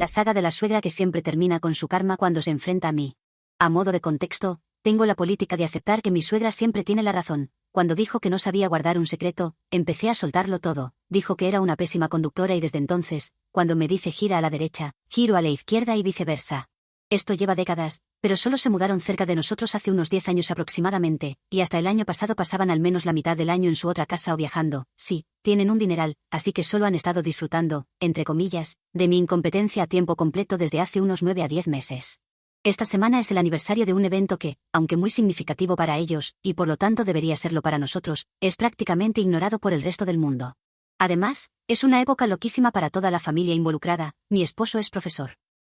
La saga de la suegra que siempre termina con su karma cuando se enfrenta a mí. A modo de contexto, tengo la política de aceptar que mi suegra siempre tiene la razón. Cuando dijo que no sabía guardar un secreto, empecé a soltarlo todo. Dijo que era una pésima conductora y desde entonces, cuando me dice gira a la derecha, giro a la izquierda y viceversa. Esto lleva décadas, pero solo se mudaron cerca de nosotros hace unos 10 años aproximadamente, y hasta el año pasado pasaban al menos la mitad del año en su otra casa o viajando. Sí, tienen un dineral, así que solo han estado disfrutando, entre comillas, de mi incompetencia a tiempo completo desde hace unos 9 a 10 meses. Esta semana es el aniversario de un evento que, aunque muy significativo para ellos, y por lo tanto debería serlo para nosotros, es prácticamente ignorado por el resto del mundo. Además, es una época loquísima para toda la familia involucrada. Mi esposo es profesor.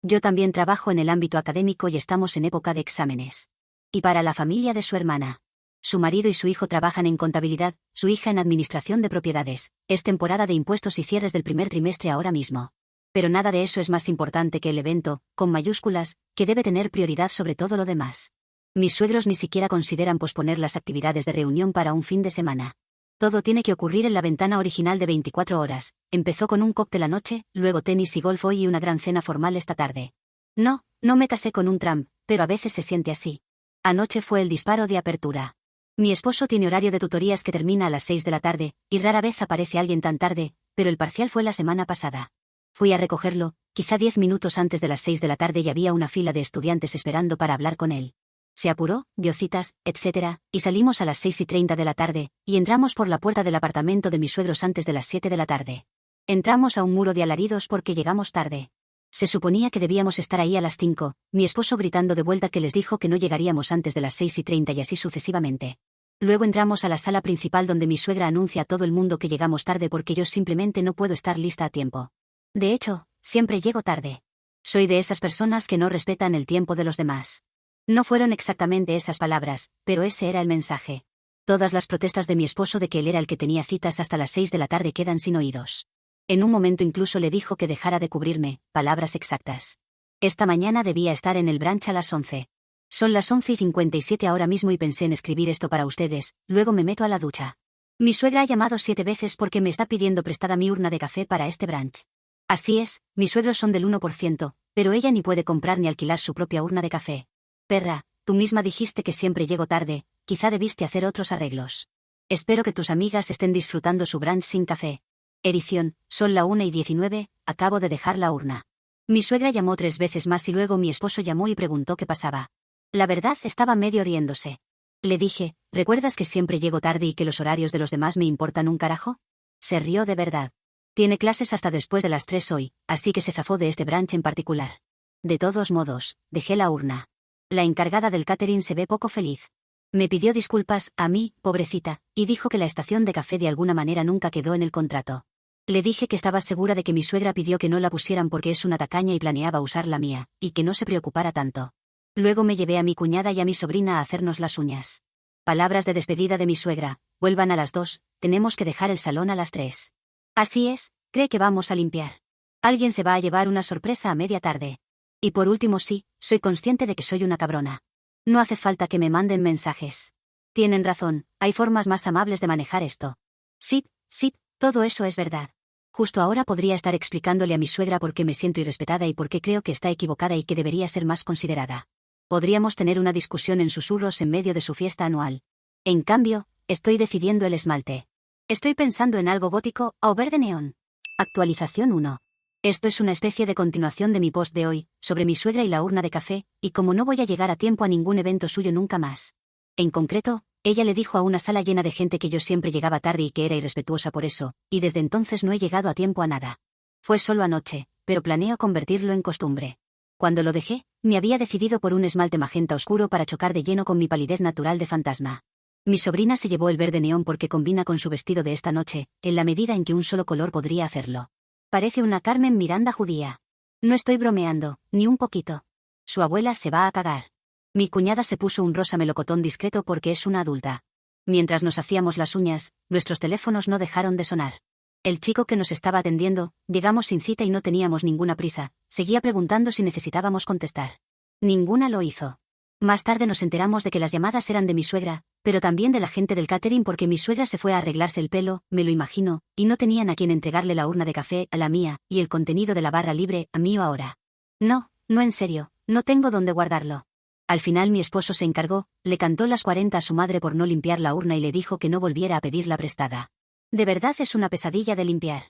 Yo también trabajo en el ámbito académico y estamos en época de exámenes. Y para la familia de su hermana. Su marido y su hijo trabajan en contabilidad, su hija en administración de propiedades. Es temporada de impuestos y cierres del primer trimestre ahora mismo. Pero nada de eso es más importante que el evento, con mayúsculas, que debe tener prioridad sobre todo lo demás. Mis suegros ni siquiera consideran posponer las actividades de reunión para un fin de semana. Todo tiene que ocurrir en la ventana original de 24 horas. Empezó con un cóctel anoche, luego tenis y golf hoy y una gran cena formal esta tarde. No me casé con un Trump, pero a veces se siente así. Anoche fue el disparo de apertura. Mi esposo tiene horario de tutorías que termina a las 6 de la tarde, y rara vez aparece alguien tan tarde, pero el parcial fue la semana pasada. Fui a recogerlo, quizá 10 minutos antes de las 6 de la tarde y había una fila de estudiantes esperando para hablar con él. Se apuró, dio citas, etc., y salimos a las 6:30 de la tarde, y entramos por la puerta del apartamento de mis suegros antes de las 7 de la tarde. Entramos a un muro de alaridos porque llegamos tarde. Se suponía que debíamos estar ahí a las 5, mi esposo gritando de vuelta que les dijo que no llegaríamos antes de las 6:30 y así sucesivamente. Luego entramos a la sala principal donde mi suegra anuncia a todo el mundo que llegamos tarde porque yo simplemente no puedo estar lista a tiempo. De hecho, siempre llego tarde. Soy de esas personas que no respetan el tiempo de los demás. No fueron exactamente esas palabras, pero ese era el mensaje. Todas las protestas de mi esposo de que él era el que tenía citas hasta las 6 de la tarde quedan sin oídos. En un momento incluso le dijo que dejara de cubrirme, palabras exactas. Esta mañana debía estar en el brunch a las 11. Son las 11:57 ahora mismo y pensé en escribir esto para ustedes, luego me meto a la ducha. Mi suegra ha llamado 7 veces porque me está pidiendo prestada mi urna de café para este brunch. Así es, mis suegros son del 1%, pero ella ni puede comprar ni alquilar su propia urna de café. Perra, tú misma dijiste que siempre llego tarde, quizá debiste hacer otros arreglos. Espero que tus amigas estén disfrutando su brunch sin café. Edición, son la 1:19, acabo de dejar la urna. Mi suegra llamó 3 veces más y luego mi esposo llamó y preguntó qué pasaba. La verdad estaba medio riéndose. Le dije, ¿recuerdas que siempre llego tarde y que los horarios de los demás me importan un carajo? Se rió de verdad. Tiene clases hasta después de las 3 hoy, así que se zafó de este brunch en particular. De todos modos, dejé la urna. La encargada del catering se ve poco feliz. Me pidió disculpas a mí, pobrecita, y dijo que la estación de café de alguna manera nunca quedó en el contrato. Le dije que estaba segura de que mi suegra pidió que no la pusieran porque es una tacaña y planeaba usar la mía, y que no se preocupara tanto. Luego me llevé a mi cuñada y a mi sobrina a hacernos las uñas. Palabras de despedida de mi suegra, vuelvan a las 2, tenemos que dejar el salón a las 3. Así es, cree que vamos a limpiar. Alguien se va a llevar una sorpresa a media tarde. Y por último sí, soy consciente de que soy una cabrona. No hace falta que me manden mensajes. Tienen razón, hay formas más amables de manejar esto. Sí, todo eso es verdad. Justo ahora podría estar explicándole a mi suegra por qué me siento irrespetada y por qué creo que está equivocada y que debería ser más considerada. Podríamos tener una discusión en susurros en medio de su fiesta anual. En cambio, estoy decidiendo el esmalte. Estoy pensando en algo gótico o verde neón. Actualización 1. Esto es una especie de continuación de mi post de hoy, sobre mi suegra y la urna de café, y como no voy a llegar a tiempo a ningún evento suyo nunca más. En concreto, ella le dijo a una sala llena de gente que yo siempre llegaba tarde y que era irrespetuosa por eso, y desde entonces no he llegado a tiempo a nada. Fue solo anoche, pero planeo convertirlo en costumbre. Cuando lo dejé, me había decidido por un esmalte magenta oscuro para chocar de lleno con mi palidez natural de fantasma. Mi sobrina se llevó el verde neón porque combina con su vestido de esta noche, en la medida en que un solo color podría hacerlo. Parece una Carmen Miranda judía. No estoy bromeando, ni un poquito. Su abuela se va a cagar. Mi cuñada se puso un rosa melocotón discreto porque es una adulta. Mientras nos hacíamos las uñas, nuestros teléfonos no dejaron de sonar. El chico que nos estaba atendiendo, llegamos sin cita y no teníamos ninguna prisa, seguía preguntando si necesitábamos contestar. Ninguna lo hizo. Más tarde nos enteramos de que las llamadas eran de mi suegra, pero también de la gente del catering porque mi suegra se fue a arreglarse el pelo, me lo imagino, y no tenían a quien entregarle la urna de café, a la mía, y el contenido de la barra libre, a mí o ahora. No, no en serio, no tengo dónde guardarlo. Al final mi esposo se encargó, le cantó las 40 a su madre por no limpiar la urna y le dijo que no volviera a pedirla prestada. De verdad es una pesadilla de limpiar.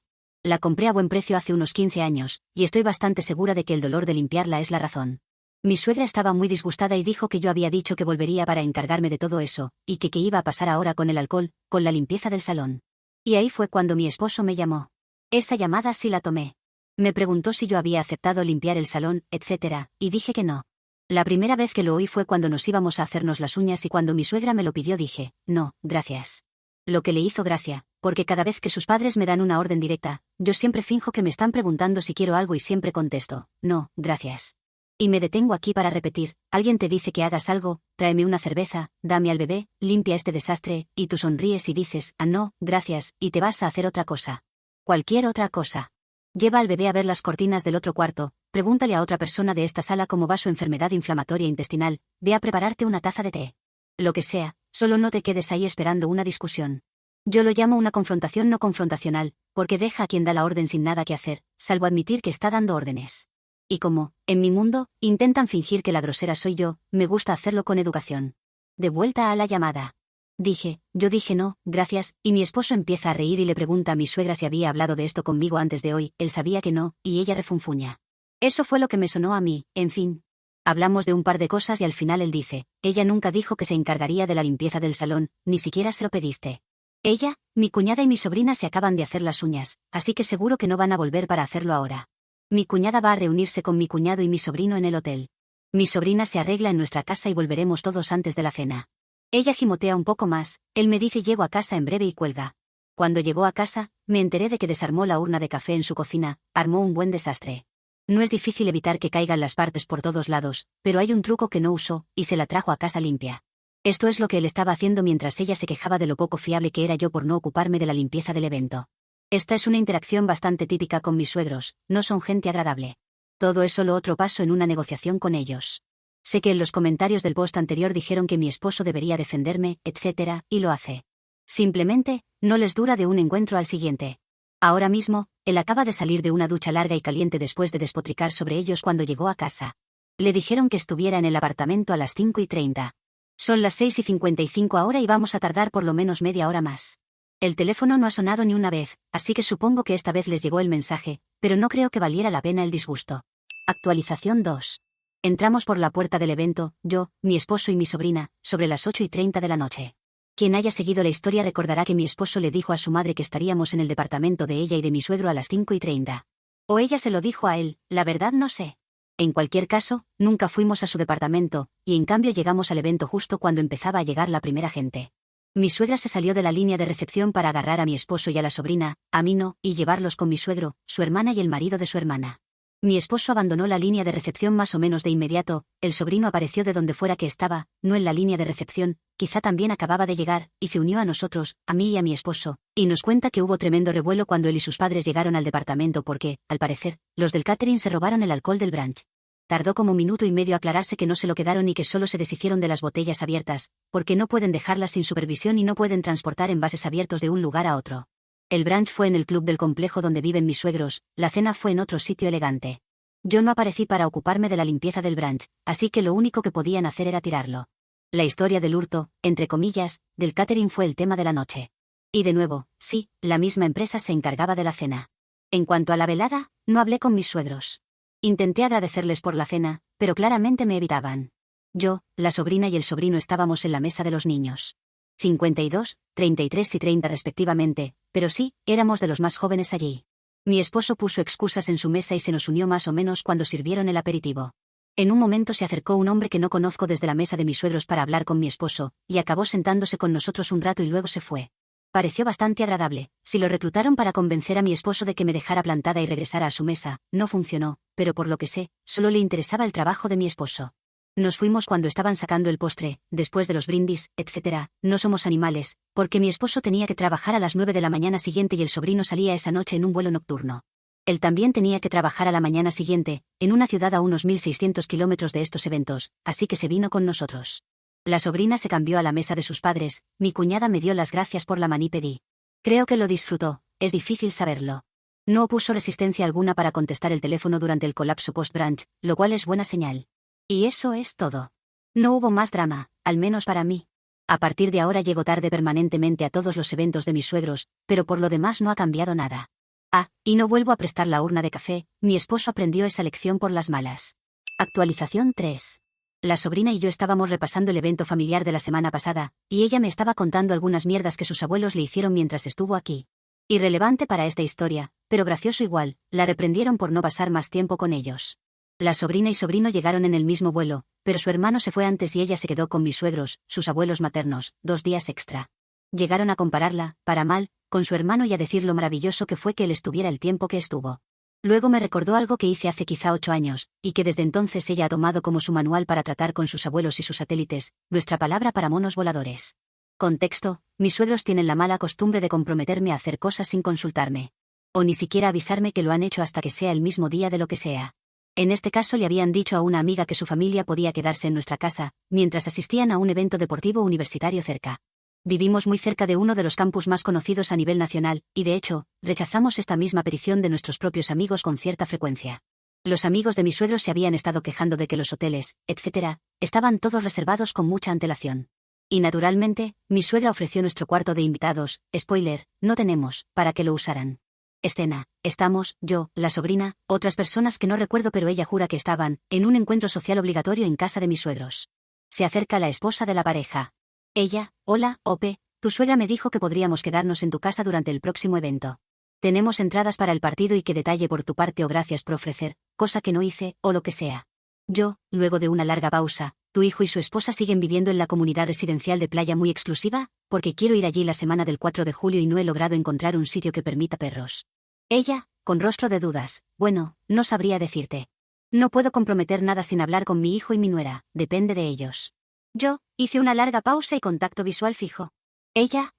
La compré a buen precio hace unos 15 años, y estoy bastante segura de que el dolor de limpiarla es la razón. Mi suegra estaba muy disgustada y dijo que yo había dicho que volvería para encargarme de todo eso, y que qué iba a pasar ahora con el alcohol, con la limpieza del salón. Y ahí fue cuando mi esposo me llamó. Esa llamada sí la tomé. Me preguntó si yo había aceptado limpiar el salón, etc., y dije que no. La primera vez que lo oí fue cuando nos íbamos a hacernos las uñas y cuando mi suegra me lo pidió dije, no, gracias. Lo que le hizo gracia, porque cada vez que sus padres me dan una orden directa, yo siempre finjo que me están preguntando si quiero algo y siempre contesto, no, gracias. Y me detengo aquí para repetir, alguien te dice que hagas algo, tráeme una cerveza, dame al bebé, limpia este desastre, y tú sonríes y dices, ah no, gracias, y te vas a hacer otra cosa. Cualquier otra cosa. Lleva al bebé a ver las cortinas del otro cuarto, pregúntale a otra persona de esta sala cómo va su enfermedad inflamatoria intestinal, ve a prepararte una taza de té. Lo que sea, solo no te quedes ahí esperando una discusión. Yo lo llamo una confrontación no confrontacional, porque deja a quien da la orden sin nada que hacer, salvo admitir que está dando órdenes. Y como, en mi mundo, intentan fingir que la grosera soy yo, me gusta hacerlo con educación. De vuelta a la llamada. Yo dije no, gracias, y mi esposo empieza a reír y le pregunta a mi suegra si había hablado de esto conmigo antes de hoy, él sabía que no, y ella refunfuña. Eso fue lo que me sonó a mí, en fin. Hablamos de un par de cosas y al final él dice, ella nunca dijo que se encargaría de la limpieza del salón, ni siquiera se lo pediste. Ella, mi cuñada y mi sobrina se acaban de hacer las uñas, así que seguro que no van a volver para hacerlo ahora. Mi cuñada va a reunirse con mi cuñado y mi sobrino en el hotel. Mi sobrina se arregla en nuestra casa y volveremos todos antes de la cena. Ella gimotea un poco más, él me dice llego a casa en breve y cuelga. Cuando llegó a casa, me enteré de que desarmó la urna de café en su cocina, armó un buen desastre. No es difícil evitar que caigan las partes por todos lados, pero hay un truco que no usó, y se la trajo a casa limpia. Esto es lo que él estaba haciendo mientras ella se quejaba de lo poco fiable que era yo por no ocuparme de la limpieza del evento. Esta es una interacción bastante típica con mis suegros, no son gente agradable. Todo es solo otro paso en una negociación con ellos. Sé que en los comentarios del post anterior dijeron que mi esposo debería defenderme, etc., y lo hace. Simplemente, no les dura de un encuentro al siguiente. Ahora mismo, él acaba de salir de una ducha larga y caliente después de despotricar sobre ellos cuando llegó a casa. Le dijeron que estuviera en el apartamento a las 5:30. Son las 6:55 ahora y vamos a tardar por lo menos media hora más. El teléfono no ha sonado ni una vez, así que supongo que esta vez les llegó el mensaje, pero no creo que valiera la pena el disgusto. Actualización 2. Entramos por la puerta del evento, yo, mi esposo y mi sobrina, sobre las 8:30 de la noche. Quien haya seguido la historia recordará que mi esposo le dijo a su madre que estaríamos en el departamento de ella y de mi suegro a las 5:30. O ella se lo dijo a él, la verdad no sé. En cualquier caso, nunca fuimos a su departamento, y en cambio llegamos al evento justo cuando empezaba a llegar la primera gente. Mi suegra se salió de la línea de recepción para agarrar a mi esposo y a la sobrina, a mí no, y llevarlos con mi suegro, su hermana y el marido de su hermana. Mi esposo abandonó la línea de recepción más o menos de inmediato, el sobrino apareció de donde fuera que estaba, no en la línea de recepción, quizá también acababa de llegar, y se unió a nosotros, a mí y a mi esposo, y nos cuenta que hubo tremendo revuelo cuando él y sus padres llegaron al departamento porque, al parecer, los del catering se robaron el alcohol del brunch. Tardó como minuto y medio aclararse que no se lo quedaron y que solo se deshicieron de las botellas abiertas, porque no pueden dejarlas sin supervisión y no pueden transportar envases abiertos de un lugar a otro. El brunch fue en el club del complejo donde viven mis suegros, la cena fue en otro sitio elegante. Yo no aparecí para ocuparme de la limpieza del brunch, así que lo único que podían hacer era tirarlo. La historia del hurto, entre comillas, del catering fue el tema de la noche. Y de nuevo, sí, la misma empresa se encargaba de la cena. En cuanto a la velada, no hablé con mis suegros. Intenté agradecerles por la cena, pero claramente me evitaban. Yo, la sobrina y el sobrino estábamos en la mesa de los niños. 52, 33 y 30 respectivamente, pero sí, éramos de los más jóvenes allí. Mi esposo puso excusas en su mesa y se nos unió más o menos cuando sirvieron el aperitivo. En un momento se acercó un hombre que no conozco desde la mesa de mis suegros para hablar con mi esposo, y acabó sentándose con nosotros un rato y luego se fue. Pareció bastante agradable. Si lo reclutaron para convencer a mi esposo de que me dejara plantada y regresara a su mesa, no funcionó, pero por lo que sé, solo le interesaba el trabajo de mi esposo. Nos fuimos cuando estaban sacando el postre, después de los brindis, etc. No somos animales, porque mi esposo tenía que trabajar a las 9 de la mañana siguiente y el sobrino salía esa noche en un vuelo nocturno. Él también tenía que trabajar a la mañana siguiente, en una ciudad a unos 1.600 kilómetros de estos eventos, así que se vino con nosotros. La sobrina se cambió a la mesa de sus padres, mi cuñada me dio las gracias por la maní pedí. Creo que lo disfrutó, es difícil saberlo. No opuso resistencia alguna para contestar el teléfono durante el colapso post-brunch, lo cual es buena señal. Y eso es todo. No hubo más drama, al menos para mí. A partir de ahora llego tarde permanentemente a todos los eventos de mis suegros, pero por lo demás no ha cambiado nada. Ah, y no vuelvo a prestar la urna de café, mi esposo aprendió esa lección por las malas. Actualización 3. La sobrina y yo estábamos repasando el evento familiar de la semana pasada, y ella me estaba contando algunas mierdas que sus abuelos le hicieron mientras estuvo aquí. Irrelevante para esta historia, pero gracioso igual, la reprendieron por no pasar más tiempo con ellos. La sobrina y sobrino llegaron en el mismo vuelo, pero su hermano se fue antes y ella se quedó con mis suegros, sus abuelos maternos, 2 días extra. Llegaron a compararla, para mal, con su hermano y a decir lo maravilloso que fue que él estuviera el tiempo que estuvo. Luego me recordó algo que hice hace quizá 8 años, y que desde entonces ella ha tomado como su manual para tratar con sus abuelos y sus satélites, nuestra palabra para monos voladores. Contexto: mis suegros tienen la mala costumbre de comprometerme a hacer cosas sin consultarme. O ni siquiera avisarme que lo han hecho hasta que sea el mismo día de lo que sea. En este caso le habían dicho a una amiga que su familia podía quedarse en nuestra casa, mientras asistían a un evento deportivo universitario cerca. Vivimos muy cerca de uno de los campus más conocidos a nivel nacional, y de hecho, rechazamos esta misma petición de nuestros propios amigos con cierta frecuencia. Los amigos de mis suegros se habían estado quejando de que los hoteles, etc., estaban todos reservados con mucha antelación. Y naturalmente, mi suegra ofreció nuestro cuarto de invitados, spoiler, no tenemos, para que lo usaran. Escena: estamos, yo, la sobrina, otras personas que no recuerdo pero ella jura que estaban, en un encuentro social obligatorio en casa de mis suegros. Se acerca la esposa de la pareja. Ella: hola, Ope, tu suegra me dijo que podríamos quedarnos en tu casa durante el próximo evento. Tenemos entradas para el partido y que detalle por tu parte o gracias por ofrecer, cosa que no hice, o lo que sea. Yo, luego de una larga pausa: ¿tu hijo y su esposa siguen viviendo en la comunidad residencial de playa muy exclusiva? Porque quiero ir allí la semana del 4 de julio y no he logrado encontrar un sitio que permita perros. Ella, con rostro de dudas: bueno, no sabría decirte. No puedo comprometer nada sin hablar con mi hijo y mi nuera, depende de ellos. Yo, hice una larga pausa y contacto visual fijo. Ella,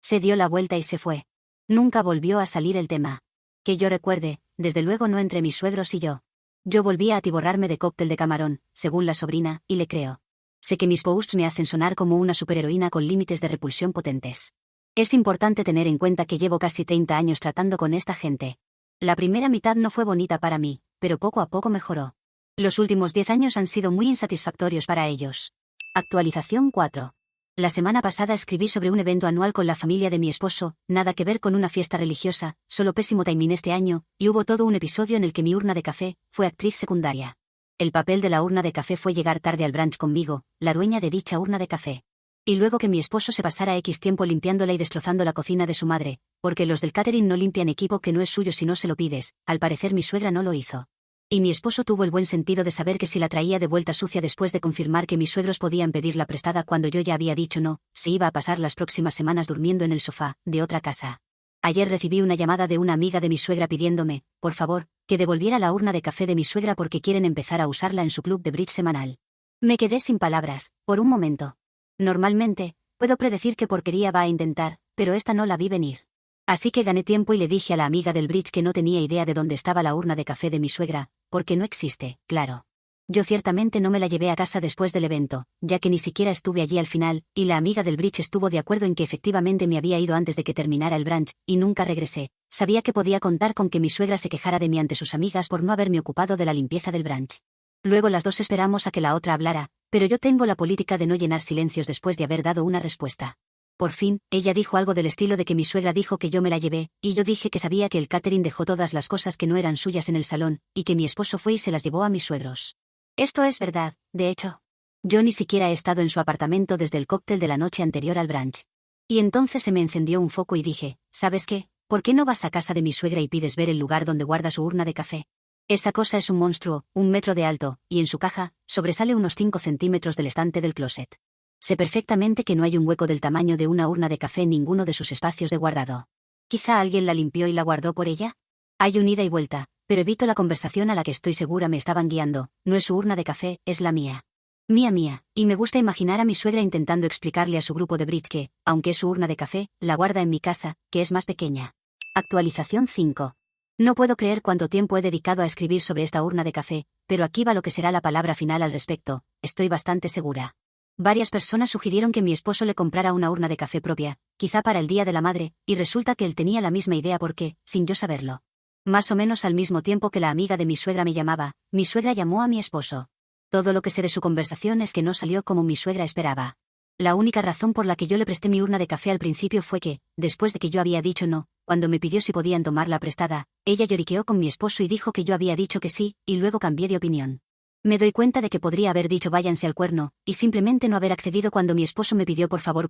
se dio la vuelta y se fue. Nunca volvió a salir el tema. Que yo recuerde, desde luego no entre mis suegros y yo. Yo volví a atiborrarme de cóctel de camarón, según la sobrina, y le creo. Sé que mis posts me hacen sonar como una superheroína con límites de repulsión potentes. Es importante tener en cuenta que llevo casi 30 años tratando con esta gente. La primera mitad no fue bonita para mí, pero poco a poco mejoró. Los últimos 10 años han sido muy insatisfactorios para ellos. Actualización 4. La semana pasada escribí sobre un evento anual con la familia de mi esposo, nada que ver con una fiesta religiosa, solo pésimo timing este año, y hubo todo un episodio en el que mi urna de café fue actriz secundaria. El papel de la urna de café fue llegar tarde al brunch conmigo, la dueña de dicha urna de café. Y luego que mi esposo se pasara X tiempo limpiándola y destrozando la cocina de su madre, porque los del catering no limpian equipo que no es suyo si no se lo pides, al parecer mi suegra no lo hizo. Y mi esposo tuvo el buen sentido de saber que si la traía de vuelta sucia después de confirmar que mis suegros podían pedirla prestada cuando yo ya había dicho no, se iba a pasar las próximas semanas durmiendo en el sofá de otra casa. Ayer recibí una llamada de una amiga de mi suegra pidiéndome, por favor, que devolviera la urna de café de mi suegra porque quieren empezar a usarla en su club de bridge semanal. Me quedé sin palabras, por un momento. Normalmente, puedo predecir qué porquería va a intentar, pero esta no la vi venir. Así que gané tiempo y le dije a la amiga del bridge que no tenía idea de dónde estaba la urna de café de mi suegra, porque no existe, claro. Yo ciertamente no me la llevé a casa después del evento, ya que ni siquiera estuve allí al final, y la amiga del bridge estuvo de acuerdo en que efectivamente me había ido antes de que terminara el brunch, y nunca regresé. Sabía que podía contar con que mi suegra se quejara de mí ante sus amigas por no haberme ocupado de la limpieza del brunch. Luego las dos esperamos a que la otra hablara, pero yo tengo la política de no llenar silencios después de haber dado una respuesta. Por fin, ella dijo algo del estilo de que mi suegra dijo que yo me la llevé, y yo dije que sabía que el catering dejó todas las cosas que no eran suyas en el salón, y que mi esposo fue y se las llevó a mis suegros. Esto es verdad, de hecho. Yo ni siquiera he estado en su apartamento desde el cóctel de la noche anterior al brunch. Y entonces se me encendió un foco y dije, ¿sabes qué? ¿Por qué no vas a casa de mi suegra y pides ver el lugar donde guarda su urna de café? Esa cosa es un monstruo, 1 metro de alto, y en su caja, sobresale unos 5 centímetros del estante del closet. Sé perfectamente que no hay un hueco del tamaño de una urna de café en ninguno de sus espacios de guardado. ¿Quizá alguien la limpió y la guardó por ella? Hay un ida y vuelta, pero evito la conversación a la que estoy segura me estaban guiando. No es su urna de café, es la mía. Mía, y me gusta imaginar a mi suegra intentando explicarle a su grupo de bridge que, aunque es su urna de café, la guarda en mi casa, que es más pequeña. Actualización 5. No puedo creer cuánto tiempo he dedicado a escribir sobre esta urna de café, pero aquí va lo que será la palabra final al respecto, estoy bastante segura. Varias personas sugirieron que mi esposo le comprara una urna de café propia, quizá para el Día de la Madre, y resulta que él tenía la misma idea porque, sin yo saberlo, más o menos al mismo tiempo que la amiga de mi suegra me llamaba, mi suegra llamó a mi esposo. Todo lo que sé de su conversación es que no salió como mi suegra esperaba. La única razón por la que yo le presté mi urna de café al principio fue que, después de que yo había dicho no, cuando me pidió si podían tomarla prestada, ella lloriqueó con mi esposo y dijo que yo había dicho que sí, y luego cambié de opinión. Me doy cuenta de que podría haber dicho váyanse al cuerno, y simplemente no haber accedido cuando mi esposo me pidió por favor,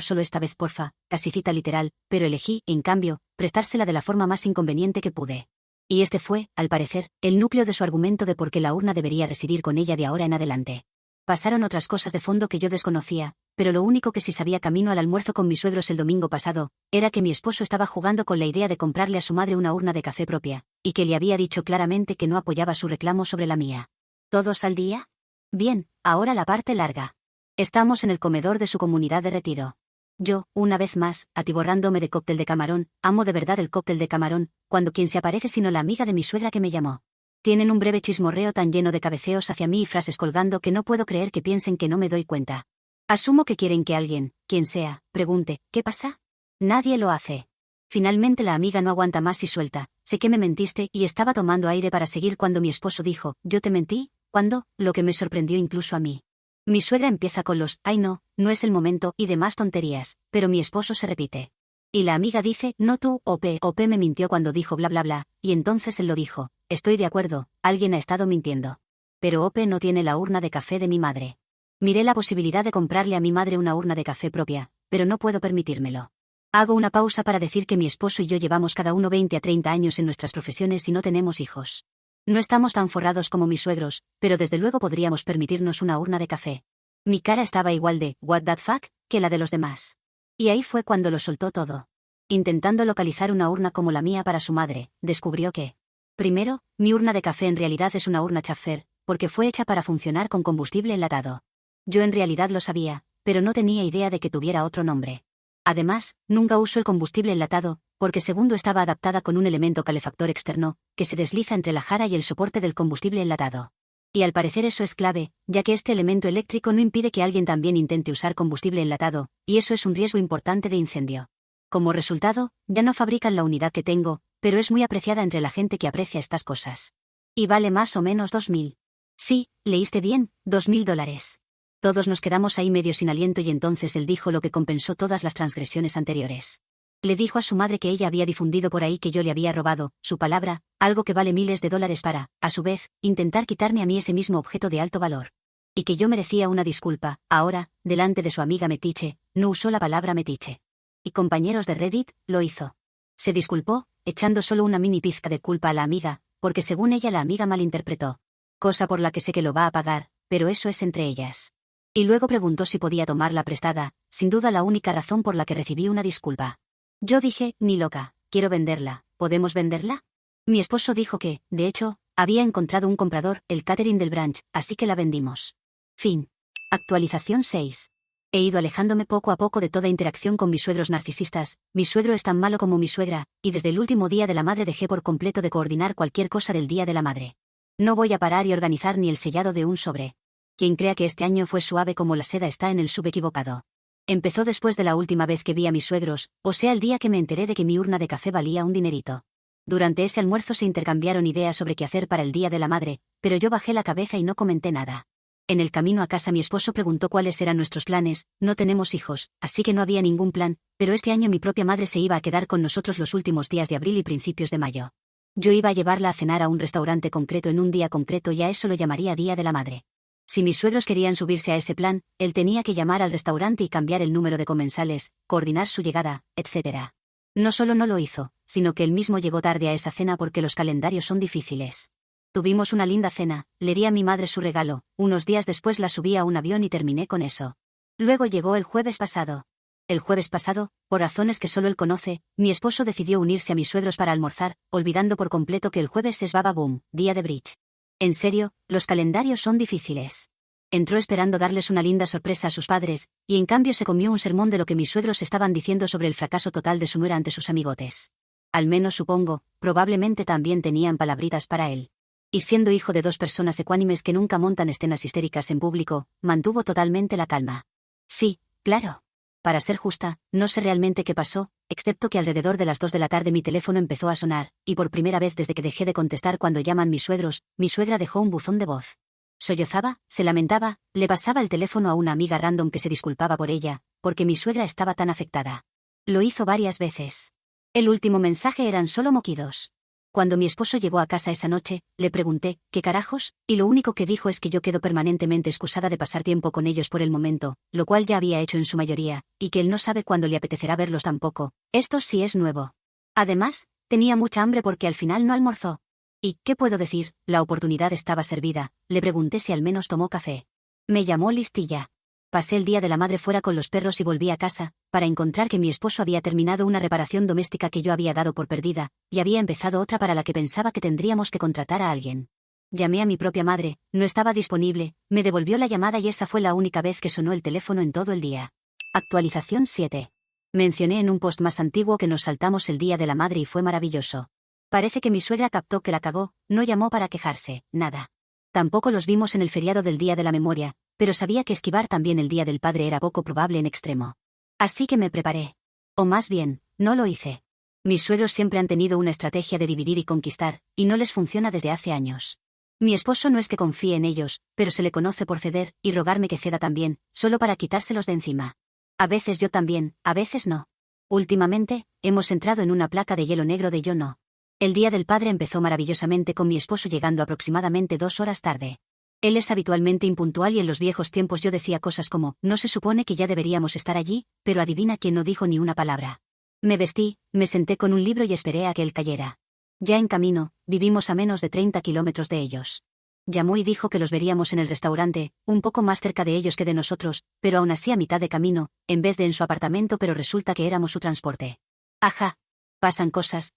solo esta vez porfa, casi cita literal, pero elegí, en cambio, prestársela de la forma más inconveniente que pude. Y este fue, al parecer, el núcleo de su argumento de por qué la urna debería residir con ella de ahora en adelante. Pasaron otras cosas de fondo que yo desconocía, pero lo único que sí sabía camino al almuerzo con mis suegros el domingo pasado, era que mi esposo estaba jugando con la idea de comprarle a su madre una urna de café propia, y que le había dicho claramente que no apoyaba su reclamo sobre la mía. ¿Todos al día? Bien, ahora la parte larga. Estamos en el comedor de su comunidad de retiro. Yo, una vez más, atiborrándome de cóctel de camarón, amo de verdad el cóctel de camarón, cuando quien se aparece sino la amiga de mi suegra que me llamó. Tienen un breve chismorreo tan lleno de cabeceos hacia mí y frases colgando que no puedo creer que piensen que no me doy cuenta. Asumo que quieren que alguien, quien sea, pregunte, ¿qué pasa? Nadie lo hace. Finalmente la amiga no aguanta más y suelta, sé que me mentiste y estaba tomando aire para seguir cuando mi esposo dijo, ¿yo te mentí? ¿Cuándo? Lo que me sorprendió incluso a mí. Mi suegra empieza con los, ay no, no es el momento, y demás tonterías, pero mi esposo se repite. Y la amiga dice, no tú, OP me mintió cuando dijo bla bla bla, y entonces él lo dijo, estoy de acuerdo, alguien ha estado mintiendo. Pero OP no tiene la urna de café de mi madre. Miré la posibilidad de comprarle a mi madre una urna de café propia, pero no puedo permitírmelo. Hago una pausa para decir que mi esposo y yo llevamos cada uno 20 a 30 años en nuestras profesiones y no tenemos hijos. No estamos tan forrados como mis suegros, pero desde luego podríamos permitirnos una urna de café. Mi cara estaba igual de, what the fuck, que la de los demás. Y ahí fue cuando lo soltó todo. Intentando localizar una urna como la mía para su madre, descubrió que, primero, mi urna de café en realidad es una urna Schaffer, porque fue hecha para funcionar con combustible enlatado. Yo en realidad lo sabía, pero no tenía idea de que tuviera otro nombre. Además, nunca uso el combustible enlatado, porque segundo estaba adaptada con un elemento calefactor externo, que se desliza entre la jara y el soporte del combustible enlatado. Y al parecer eso es clave, ya que este elemento eléctrico no impide que alguien también intente usar combustible enlatado, y eso es un riesgo importante de incendio. Como resultado, ya no fabrican la unidad que tengo, pero es muy apreciada entre la gente que aprecia estas cosas. Y vale más o menos 2.000. Sí, leíste bien, $2.000. Todos nos quedamos ahí medio sin aliento y entonces él dijo lo que compensó todas las transgresiones anteriores. Le dijo a su madre que ella había difundido por ahí que yo le había robado, su palabra, algo que vale miles de dólares para, a su vez, intentar quitarme a mí ese mismo objeto de alto valor. Y que yo merecía una disculpa, ahora, delante de su amiga metiche, no usó la palabra metiche. Y compañeros de Reddit, lo hizo. Se disculpó, echando solo una mini pizca de culpa a la amiga, porque según ella la amiga malinterpretó. Cosa por la que sé que lo va a pagar, pero eso es entre ellas. Y luego preguntó si podía tomarla prestada, sin duda la única razón por la que recibí una disculpa. Yo dije, ni loca, quiero venderla, ¿podemos venderla? Mi esposo dijo que, de hecho, había encontrado un comprador, el catering del branch, así que la vendimos. Fin. Actualización 6. He ido alejándome poco a poco de toda interacción con mis suegros narcisistas, mi suegro es tan malo como mi suegra, y desde el último día de la madre dejé por completo de coordinar cualquier cosa del día de la madre. No voy a parar y organizar ni el sellado de un sobre. Quien crea que este año fue suave como la seda está en el subequivocado. Empezó después de la última vez que vi a mis suegros, o sea el día que me enteré de que mi urna de café valía un dinerito. Durante ese almuerzo se intercambiaron ideas sobre qué hacer para el Día de la Madre, pero yo bajé la cabeza y no comenté nada. En el camino a casa mi esposo preguntó cuáles eran nuestros planes, no tenemos hijos, así que no había ningún plan, pero este año mi propia madre se iba a quedar con nosotros los últimos días de abril y principios de mayo. Yo iba a llevarla a cenar a un restaurante concreto en un día concreto y a eso lo llamaría Día de la Madre. Si mis suegros querían subirse a ese plan, él tenía que llamar al restaurante y cambiar el número de comensales, coordinar su llegada, etc. No solo no lo hizo, sino que él mismo llegó tarde a esa cena porque los calendarios son difíciles. Tuvimos una linda cena, le di a mi madre su regalo, unos días después la subí a un avión y terminé con eso. Luego llegó el jueves pasado. El jueves pasado, por razones que solo él conoce, mi esposo decidió unirse a mis suegros para almorzar, olvidando por completo que el jueves es Baba Boom, día de bridge. En serio, los calendarios son difíciles. Entró esperando darles una linda sorpresa a sus padres, y en cambio se comió un sermón de lo que mis suegros estaban diciendo sobre el fracaso total de su nuera ante sus amigotes. Al menos supongo, probablemente también tenían palabritas para él. Y siendo hijo de dos personas ecuánimes que nunca montan escenas histéricas en público, mantuvo totalmente la calma. Sí, claro. Para ser justa, no sé realmente qué pasó, excepto que alrededor de las 2 de la tarde mi teléfono empezó a sonar, y por primera vez desde que dejé de contestar cuando llaman mis suegros, mi suegra dejó un buzón de voz. Sollozaba, se lamentaba, le pasaba el teléfono a una amiga random que se disculpaba por ella, porque mi suegra estaba tan afectada. Lo hizo varias veces. El último mensaje eran solo moquidos. Cuando mi esposo llegó a casa esa noche, le pregunté, ¿qué carajos? Y lo único que dijo es que yo quedo permanentemente excusada de pasar tiempo con ellos por el momento, lo cual ya había hecho en su mayoría, y que él no sabe cuándo le apetecerá verlos tampoco. Esto sí es nuevo. Además, tenía mucha hambre porque al final no almorzó. ¿Y qué puedo decir? La oportunidad estaba servida, le pregunté si al menos tomó café. Me llamó listilla. Pasé el día de la madre fuera con los perros y volví a casa, para encontrar que mi esposo había terminado una reparación doméstica que yo había dado por perdida, y había empezado otra para la que pensaba que tendríamos que contratar a alguien. Llamé a mi propia madre, no estaba disponible, me devolvió la llamada y esa fue la única vez que sonó el teléfono en todo el día. Actualización 7. Mencioné en un post más antiguo que nos saltamos el día de la madre y fue maravilloso. Parece que mi suegra captó que la cagó, no llamó para quejarse, nada. Tampoco los vimos en el feriado del Día de la Memoria, pero sabía que esquivar también el Día del Padre era poco probable en extremo. Así que me preparé. O más bien, no lo hice. Mis suegros siempre han tenido una estrategia de dividir y conquistar, y no les funciona desde hace años. Mi esposo no es que confíe en ellos, pero se le conoce por ceder y rogarme que ceda también, solo para quitárselos de encima. A veces yo también, a veces no. Últimamente, hemos entrado en una placa de hielo negro de yo no. El Día del Padre empezó maravillosamente con mi esposo llegando aproximadamente 2 horas tarde. Él es habitualmente impuntual y en los viejos tiempos yo decía cosas como, no se supone que ya deberíamos estar allí, pero adivina quién no dijo ni una palabra. Me vestí, me senté con un libro y esperé a que él cayera. Ya en camino, vivimos a menos de 30 kilómetros de ellos. Llamó y dijo que los veríamos en el restaurante, un poco más cerca de ellos que de nosotros, pero aún así a mitad de camino, en vez de en su apartamento, pero resulta que éramos su transporte. Ajá. Pasan cosas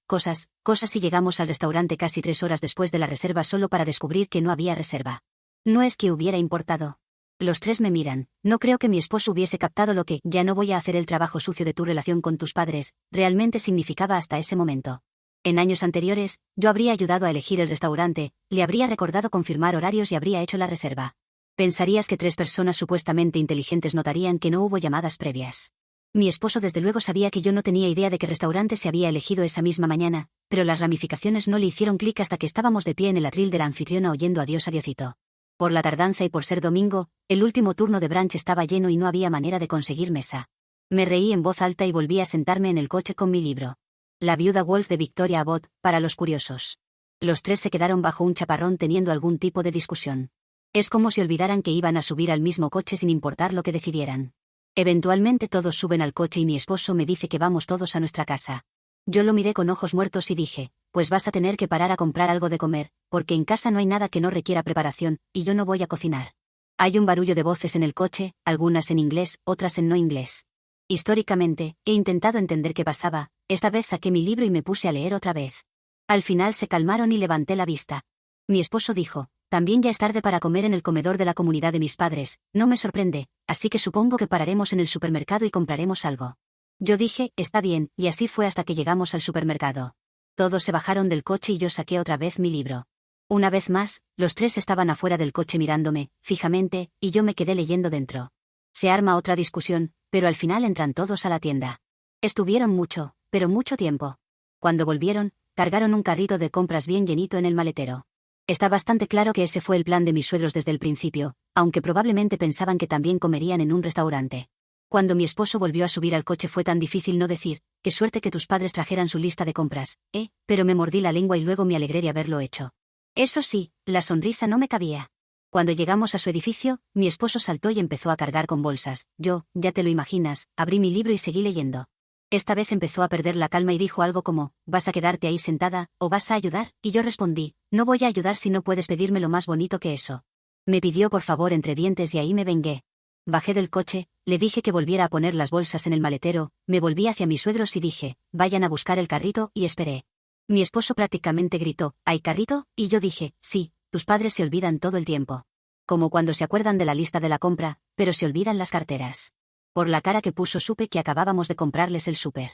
y llegamos al restaurante casi 3 horas después de la reserva solo para descubrir que no había reserva. No es que hubiera importado. Los tres me miran, no creo que mi esposo hubiese captado lo que, ya no voy a hacer el trabajo sucio de tu relación con tus padres, realmente significaba hasta ese momento. En años anteriores, yo habría ayudado a elegir el restaurante, le habría recordado confirmar horarios y habría hecho la reserva. Pensarías que 3 personas supuestamente inteligentes notarían que no hubo llamadas previas. Mi esposo desde luego sabía que yo no tenía idea de qué restaurante se había elegido esa misma mañana, pero las ramificaciones no le hicieron clic hasta que estábamos de pie en el atril de la anfitriona oyendo adiós a Diosito. Por la tardanza y por ser domingo, el último turno de brunch estaba lleno y no había manera de conseguir mesa. Me reí en voz alta y volví a sentarme en el coche con mi libro. La viuda Woolf de Victoria Abbott, para los curiosos. Los 3 se quedaron bajo un chaparrón teniendo algún tipo de discusión. Es como si olvidaran que iban a subir al mismo coche sin importar lo que decidieran. Eventualmente todos suben al coche y mi esposo me dice que vamos todos a nuestra casa. Yo lo miré con ojos muertos y dije, pues vas a tener que parar a comprar algo de comer, porque en casa no hay nada que no requiera preparación, y yo no voy a cocinar. Hay un barullo de voces en el coche, algunas en inglés, otras en no inglés. Históricamente, he intentado entender qué pasaba, esta vez saqué mi libro y me puse a leer otra vez. Al final se calmaron y levanté la vista. Mi esposo dijo, también ya es tarde para comer en el comedor de la comunidad de mis padres, no me sorprende, así que supongo que pararemos en el supermercado y compraremos algo. Yo dije, está bien, y así fue hasta que llegamos al supermercado. Todos se bajaron del coche y yo saqué otra vez mi libro. Una vez más, los 3 estaban afuera del coche mirándome, fijamente, y yo me quedé leyendo dentro. Se arma otra discusión, pero al final entran todos a la tienda. Estuvieron mucho, pero mucho tiempo. Cuando volvieron, cargaron un carrito de compras bien llenito en el maletero. Está bastante claro que ese fue el plan de mis suegros desde el principio, aunque probablemente pensaban que también comerían en un restaurante. Cuando mi esposo volvió a subir al coche fue tan difícil no decir, qué suerte que tus padres trajeran su lista de compras, pero me mordí la lengua y luego me alegré de haberlo hecho. Eso sí, la sonrisa no me cabía. Cuando llegamos a su edificio, mi esposo saltó y empezó a cargar con bolsas. Yo, ya te lo imaginas, abrí mi libro y seguí leyendo. Esta vez empezó a perder la calma y dijo algo como, ¿vas a quedarte ahí sentada, o vas a ayudar? Y yo respondí, no voy a ayudar si no puedes pedirme lo más bonito que eso. Me pidió por favor entre dientes y ahí me vengué. Bajé del coche, le dije que volviera a poner las bolsas en el maletero, me volví hacia mis suegros y dije, vayan a buscar el carrito, y esperé. Mi esposo prácticamente gritó, ¿hay carrito? Y yo dije, sí, tus padres se olvidan todo el tiempo. Como cuando se acuerdan de la lista de la compra, pero se olvidan las carteras. Por la cara que puso supe que acabábamos de comprarles el súper.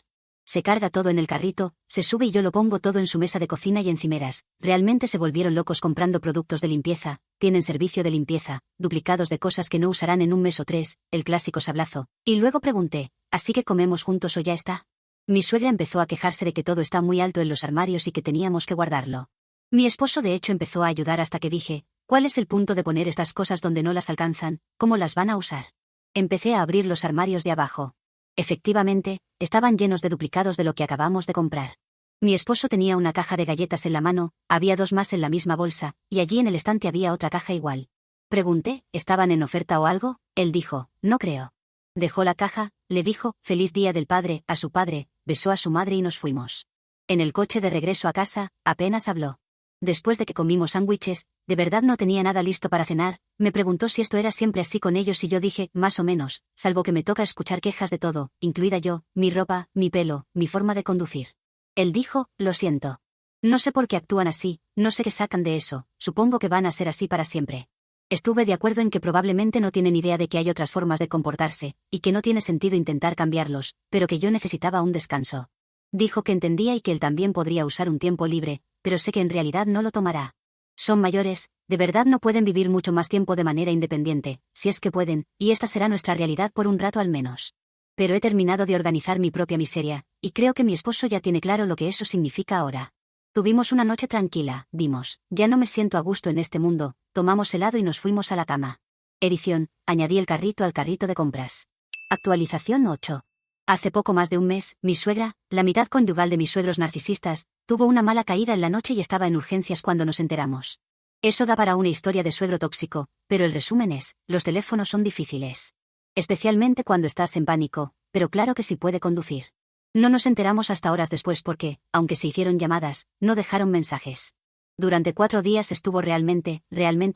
Se carga todo en el carrito, se sube y yo lo pongo todo en su mesa de cocina y encimeras. Realmente se volvieron locos comprando productos de limpieza, tienen servicio de limpieza, duplicados de cosas que no usarán en un mes o 3, el clásico sablazo. Y luego pregunté, ¿así que comemos juntos o ya está? Mi suegra empezó a quejarse de que todo está muy alto en los armarios y que teníamos que guardarlo. Mi esposo de hecho empezó a ayudar hasta que dije, ¿cuál es el punto de poner estas cosas donde no las alcanzan? ¿Cómo las van a usar? Empecé a abrir los armarios de abajo. Efectivamente, estaban llenos de duplicados de lo que acabamos de comprar. Mi esposo tenía una caja de galletas en la mano, había 2 más en la misma bolsa, y allí en el estante había otra caja igual. Pregunté, ¿estaban en oferta o algo? Él dijo, no creo. Dejó la caja, le dijo, feliz día del padre, a su padre, besó a su madre y nos fuimos. En el coche de regreso a casa, apenas habló. Después de que comimos sándwiches, de verdad no tenía nada listo para cenar, me preguntó si esto era siempre así con ellos y yo dije, más o menos, salvo que me toca escuchar quejas de todo, incluida yo, mi ropa, mi pelo, mi forma de conducir. Él dijo, lo siento. No sé por qué actúan así, no sé qué sacan de eso, supongo que van a ser así para siempre. Estuve de acuerdo en que probablemente no tienen idea de que hay otras formas de comportarse, y que no tiene sentido intentar cambiarlos, pero que yo necesitaba un descanso. Dijo que entendía y que él también podría usar un tiempo libre, pero sé que en realidad no lo tomará. Son mayores, de verdad no pueden vivir mucho más tiempo de manera independiente, si es que pueden, y esta será nuestra realidad por un rato al menos. Pero he terminado de organizar mi propia miseria, y creo que mi esposo ya tiene claro lo que eso significa ahora. Tuvimos una noche tranquila, vimos, ya no me siento a gusto en este mundo, tomamos helado y nos fuimos a la cama. Edición, añadí el carrito al carrito de compras. Actualización 8. Hace poco más de un mes, mi suegra, la mitad conyugal de mis suegros narcisistas, tuvo una mala caída en la noche y estaba en urgencias cuando nos enteramos. Eso da para una historia de suegro tóxico, pero el resumen es, los teléfonos son difíciles. Especialmente cuando estás en pánico, pero claro que sí puede conducir. No nos enteramos hasta horas después porque, aunque se hicieron llamadas, no dejaron mensajes. Durante 4 días estuvo realmente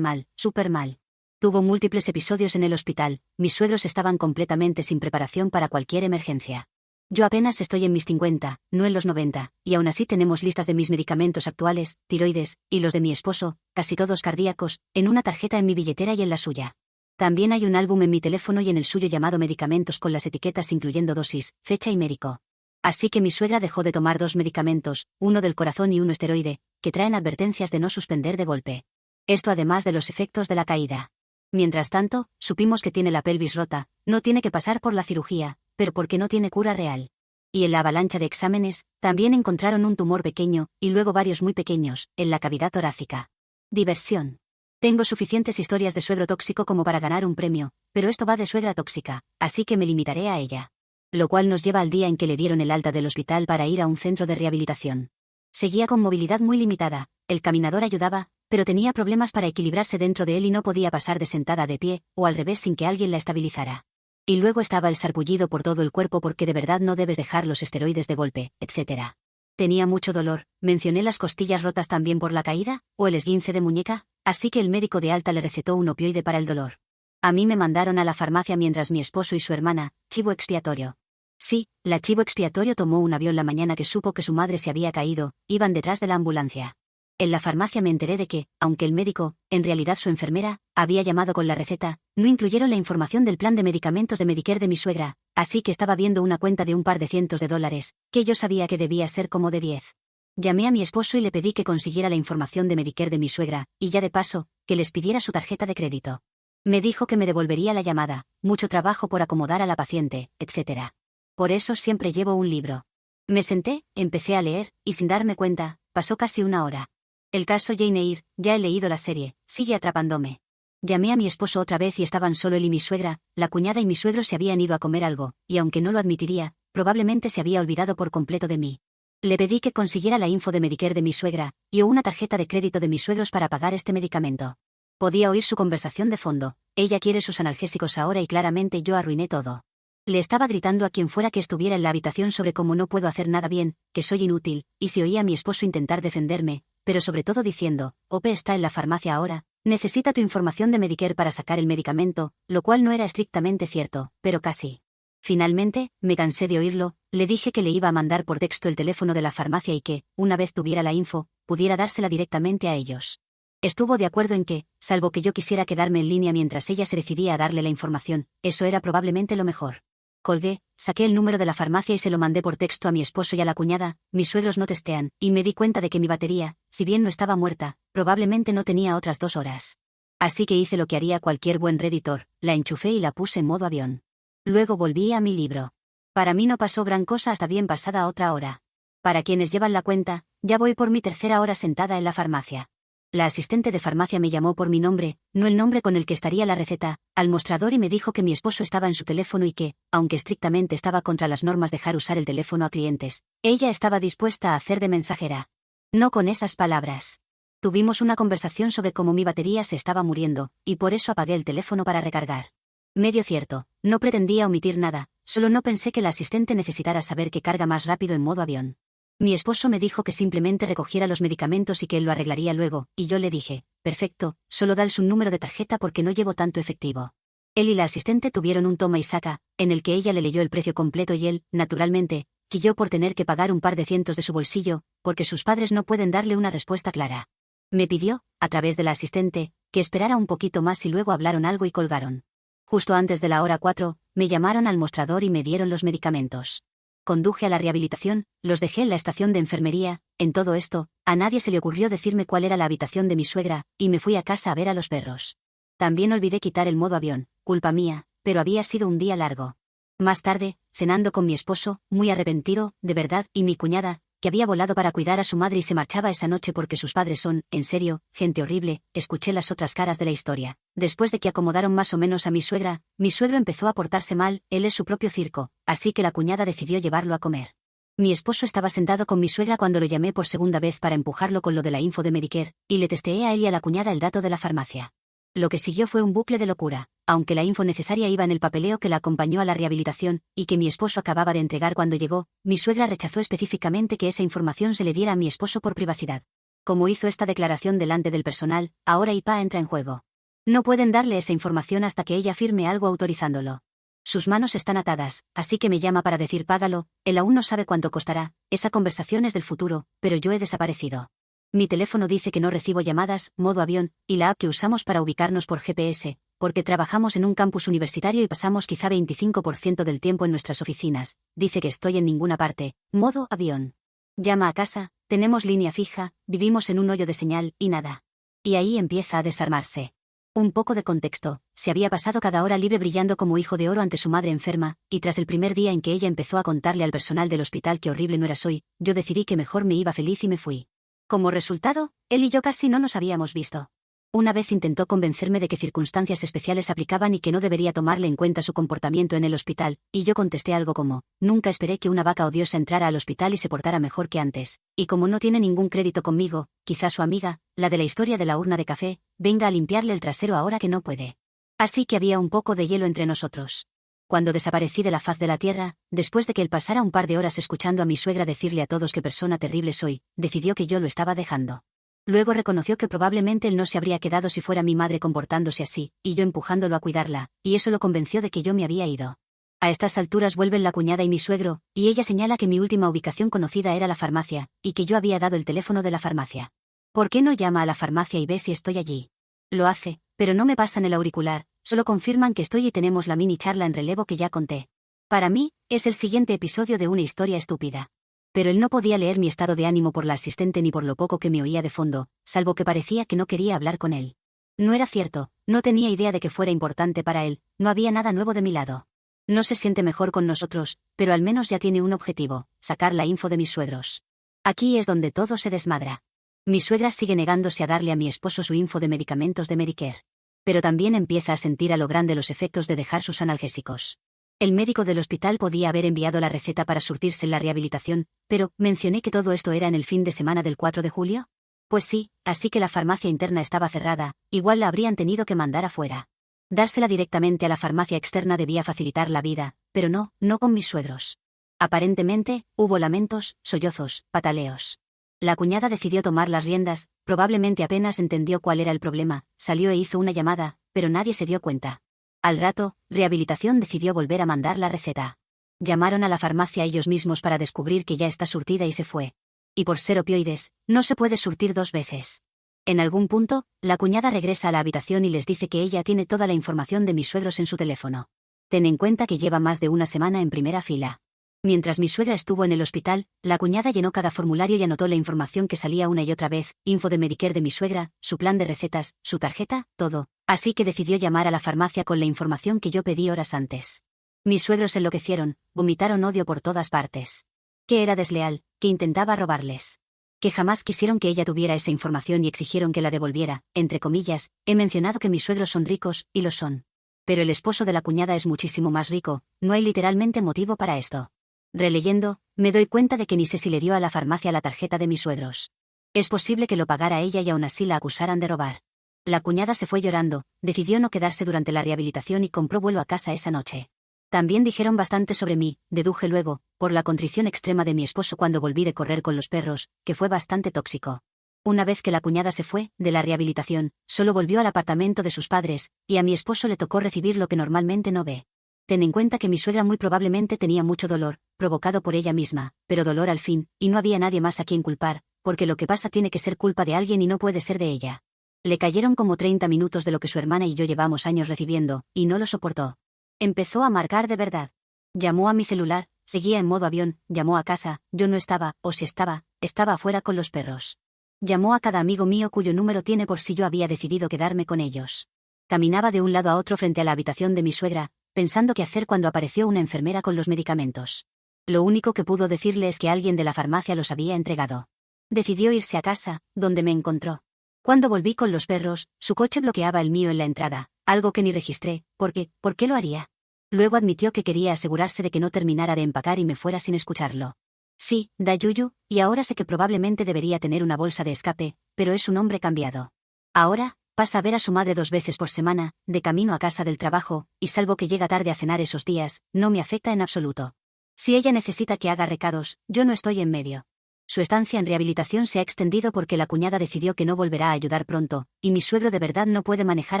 mal, súper mal. Tuvo múltiples episodios en el hospital, mis suegros estaban completamente sin preparación para cualquier emergencia. Yo apenas estoy en mis 50, no en los 90, y aún así tenemos listas de mis medicamentos actuales, tiroides, y los de mi esposo, casi todos cardíacos, en una tarjeta en mi billetera y en la suya. También hay un álbum en mi teléfono y en el suyo llamado medicamentos con las etiquetas incluyendo dosis, fecha y médico. Así que mi suegra dejó de tomar 2 medicamentos, uno del corazón y uno esteroide, que traen advertencias de no suspender de golpe. Esto además de los efectos de la caída. Mientras tanto, supimos que tiene la pelvis rota, no tiene que pasar por la cirugía, pero porque no tiene cura real. Y en la avalancha de exámenes, también encontraron un tumor pequeño, y luego varios muy pequeños, en la cavidad torácica. Diversión. Tengo suficientes historias de suegro tóxico como para ganar un premio, pero esto va de suegra tóxica, así que me limitaré a ella. Lo cual nos lleva al día en que le dieron el alta del hospital para ir a un centro de rehabilitación. Seguía con movilidad muy limitada, el caminador ayudaba, pero tenía problemas para equilibrarse dentro de él y no podía pasar de sentada a de pie, o al revés sin que alguien la estabilizara. Y luego estaba el sarpullido por todo el cuerpo porque de verdad no debes dejar los esteroides de golpe, etc. Tenía mucho dolor, mencioné las costillas rotas también por la caída, o el esguince de muñeca, así que el médico de alta le recetó un opioide para el dolor. A mí me mandaron a la farmacia mientras mi esposo y su hermana, chivo expiatorio. Sí, la chivo expiatorio tomó un avión la mañana que supo que su madre se había caído, iban detrás de la ambulancia. En la farmacia me enteré de que, aunque el médico, en realidad su enfermera, había llamado con la receta, no incluyeron la información del plan de medicamentos de Medicare de mi suegra, así que estaba viendo una cuenta de un par de cientos de dólares, que yo sabía que debía ser como de 10. Llamé a mi esposo y le pedí que consiguiera la información de Medicare de mi suegra, y ya de paso, que les pidiera su tarjeta de crédito. Me dijo que me devolvería la llamada, mucho trabajo por acomodar a la paciente, etc. Por eso siempre llevo un libro. Me senté, empecé a leer, y sin darme cuenta, pasó casi 1 hora. El caso Jane Eyre, ya he leído la serie, sigue atrapándome. Llamé a mi esposo otra vez y estaban solo él y mi suegra, la cuñada y mi suegro se habían ido a comer algo, y aunque no lo admitiría, probablemente se había olvidado por completo de mí. Le pedí que consiguiera la info de Medicare de mi suegra, y una tarjeta de crédito de mis suegros para pagar este medicamento. Podía oír su conversación de fondo, ella quiere sus analgésicos ahora y claramente yo arruiné todo. Le estaba gritando a quien fuera que estuviera en la habitación sobre cómo no puedo hacer nada bien, que soy inútil, y si oía a mi esposo intentar defenderme, pero sobre todo diciendo, Ope está en la farmacia ahora, necesita tu información de Medicare para sacar el medicamento, lo cual no era estrictamente cierto, pero casi. Finalmente, me cansé de oírlo, le dije que le iba a mandar por texto el teléfono de la farmacia y que, una vez tuviera la info, pudiera dársela directamente a ellos. Estuvo de acuerdo en que, salvo que yo quisiera quedarme en línea mientras ella se decidía a darle la información, eso era probablemente lo mejor. Colgué, saqué el número de la farmacia y se lo mandé por texto a mi esposo y a la cuñada. Mis suegros no testean, y me di cuenta de que mi batería, si bien no estaba muerta, probablemente no tenía otras 2 horas. Así que hice lo que haría cualquier buen redditor, la enchufé y la puse en modo avión. Luego volví a mi libro. Para mí no pasó gran cosa hasta bien pasada otra hora. Para quienes llevan la cuenta, ya voy por mi 3.ª hora sentada en la farmacia. La asistente de farmacia me llamó por mi nombre, no el nombre con el que estaría la receta, al mostrador y me dijo que mi esposo estaba en su teléfono y que, aunque estrictamente estaba contra las normas dejar usar el teléfono a clientes, ella estaba dispuesta a hacer de mensajera. No con esas palabras. Tuvimos una conversación sobre cómo mi batería se estaba muriendo, y por eso apagué el teléfono para recargar. Medio cierto, no pretendía omitir nada, solo no pensé que la asistente necesitara saber que carga más rápido en modo avión. Mi esposo me dijo que simplemente recogiera los medicamentos y que él lo arreglaría luego, y yo le dije, perfecto, solo dale un número de tarjeta porque no llevo tanto efectivo. Él y la asistente tuvieron un toma y saca, en el que ella le leyó el precio completo y él, naturalmente, chilló por tener que pagar un par de cientos de su bolsillo, porque sus padres no pueden darle una respuesta clara. Me pidió, a través de la asistente, que esperara un poquito más y luego hablaron algo y colgaron. Justo antes de la hora 4, me llamaron al mostrador y me dieron los medicamentos. Conduje a la rehabilitación, los dejé en la estación de enfermería. En todo esto, a nadie se le ocurrió decirme cuál era la habitación de mi suegra, y me fui a casa a ver a los perros. También olvidé quitar el modo avión, culpa mía, pero había sido un día largo. Más tarde, cenando con mi esposo, muy arrepentido, de verdad, y mi cuñada, que había volado para cuidar a su madre y se marchaba esa noche porque sus padres son, en serio, gente horrible, escuché las otras caras de la historia. Después de que acomodaron más o menos a mi suegra, mi suegro empezó a portarse mal, él es su propio circo, así que la cuñada decidió llevarlo a comer. Mi esposo estaba sentado con mi suegra cuando lo llamé por segunda vez para empujarlo con lo de la info de Medicare, y le testeé a él y a la cuñada el dato de la farmacia. Lo que siguió fue un bucle de locura, aunque la info necesaria iba en el papeleo que la acompañó a la rehabilitación, y que mi esposo acababa de entregar cuando llegó, mi suegra rechazó específicamente que esa información se le diera a mi esposo por privacidad. Como hizo esta declaración delante del personal, ahora IPA entra en juego. No pueden darle esa información hasta que ella firme algo autorizándolo. Sus manos están atadas, así que me llama para decir págalo, él aún no sabe cuánto costará, esa conversación es del futuro, pero yo he desaparecido. Mi teléfono dice que no recibo llamadas, modo avión, y la app que usamos para ubicarnos por GPS, porque trabajamos en un campus universitario y pasamos quizá 25% del tiempo en nuestras oficinas, dice que estoy en ninguna parte, modo avión. Llama a casa, tenemos línea fija, vivimos en un hoyo de señal, y nada. Y ahí empieza a desarmarse. Un poco de contexto, se había pasado cada hora libre brillando como hijo de oro ante su madre enferma, y tras el primer día en que ella empezó a contarle al personal del hospital que horrible no era soy, yo decidí que mejor me iba feliz y me fui. Como resultado, él y yo casi no nos habíamos visto. Una vez intentó convencerme de que circunstancias especiales aplicaban y que no debería tomarle en cuenta su comportamiento en el hospital, y yo contesté algo como, nunca esperé que una vaca odiosa entrara al hospital y se portara mejor que antes, y como no tiene ningún crédito conmigo, quizá su amiga, la de la historia de la urna de café, venga a limpiarle el trasero ahora que no puede. Así que había un poco de hielo entre nosotros. Cuando desaparecí de la faz de la tierra, después de que él pasara un par de horas escuchando a mi suegra decirle a todos qué persona terrible soy, decidió que yo lo estaba dejando. Luego reconoció que probablemente él no se habría quedado si fuera mi madre comportándose así, y yo empujándolo a cuidarla, y eso lo convenció de que yo me había ido. A estas alturas vuelven la cuñada y mi suegro, y ella señala que mi última ubicación conocida era la farmacia, y que yo había dado el teléfono de la farmacia. ¿Por qué no llama a la farmacia y ve si estoy allí? Lo hace, pero no me pasan el auricular, solo confirman que estoy y tenemos la mini charla en relevo que ya conté. Para mí, es el siguiente episodio de una historia estúpida. Pero él no podía leer mi estado de ánimo por la asistente ni por lo poco que me oía de fondo, salvo que parecía que no quería hablar con él. No era cierto, no tenía idea de que fuera importante para él, no había nada nuevo de mi lado. No se siente mejor con nosotros, pero al menos ya tiene un objetivo, sacar la info de mis suegros. Aquí es donde todo se desmadra. Mi suegra sigue negándose a darle a mi esposo su info de medicamentos de Medicare. Pero también empieza a sentir a lo grande los efectos de dejar sus analgésicos. El médico del hospital podía haber enviado la receta para surtirse en la rehabilitación, pero, ¿mencioné que todo esto era en el fin de semana del 4 de julio? Pues sí, así que la farmacia interna estaba cerrada, igual la habrían tenido que mandar afuera. Dársela directamente a la farmacia externa debía facilitar la vida, pero no con mis suegros. Aparentemente, hubo lamentos, sollozos, pataleos. La cuñada decidió tomar las riendas, probablemente apenas entendió cuál era el problema, salió e hizo una llamada, pero nadie se dio cuenta. Al rato, rehabilitación decidió volver a mandar la receta. Llamaron a la farmacia ellos mismos para descubrir que ya está surtida y se fue. Y por ser opioides, no se puede surtir 2 veces. En algún punto, la cuñada regresa a la habitación y les dice que ella tiene toda la información de mis suegros en su teléfono. Ten en cuenta que lleva más de una semana en primera fila. Mientras mi suegra estuvo en el hospital, la cuñada llenó cada formulario y anotó la información que salía una y otra vez, info de Medicare de mi suegra, su plan de recetas, su tarjeta, todo. Así que decidió llamar a la farmacia con la información que yo pedí horas antes. Mis suegros enloquecieron, vomitaron odio por todas partes. Que era desleal, que intentaba robarles. Que jamás quisieron que ella tuviera esa información y exigieron que la devolviera, entre comillas. He mencionado que mis suegros son ricos, y lo son. Pero el esposo de la cuñada es muchísimo más rico, no hay literalmente motivo para esto. Releyendo, me doy cuenta de que ni sé si le dio a la farmacia la tarjeta de mis suegros. Es posible que lo pagara ella y aún así la acusaran de robar. La cuñada se fue llorando, decidió no quedarse durante la rehabilitación y compró vuelo a casa esa noche. También dijeron bastante sobre mí, deduje luego, por la contrición extrema de mi esposo cuando volví de correr con los perros, que fue bastante tóxico. Una vez que la cuñada se fue, de la rehabilitación, solo volvió al apartamento de sus padres, y a mi esposo le tocó recibir lo que normalmente no ve. Ten en cuenta que mi suegra muy probablemente tenía mucho dolor, provocado por ella misma, pero dolor al fin, y no había nadie más a quien culpar, porque lo que pasa tiene que ser culpa de alguien y no puede ser de ella. Le cayeron como 30 minutos de lo que su hermana y yo llevamos años recibiendo, y no lo soportó. Empezó a marcar de verdad. Llamó a mi celular, seguía en modo avión, llamó a casa, yo no estaba, o si estaba, estaba afuera con los perros. Llamó a cada amigo mío cuyo número tiene por si yo había decidido quedarme con ellos. Caminaba de un lado a otro frente a la habitación de mi suegra, pensando qué hacer cuando apareció una enfermera con los medicamentos. Lo único que pudo decirle es que alguien de la farmacia los había entregado. Decidió irse a casa, donde me encontró. Cuando volví con los perros, su coche bloqueaba el mío en la entrada, algo que ni registré, porque, ¿por qué lo haría? Luego admitió que quería asegurarse de que no terminara de empacar y me fuera sin escucharlo. Sí, da yuyu, y ahora sé que probablemente debería tener una bolsa de escape, pero es un hombre cambiado. Ahora, pasa a ver a su madre 2 veces por semana, de camino a casa del trabajo, y salvo que llega tarde a cenar esos días, no me afecta en absoluto. Si ella necesita que haga recados, yo no estoy en medio. Su estancia en rehabilitación se ha extendido porque la cuñada decidió que no volverá a ayudar pronto, y mi suegro de verdad no puede manejar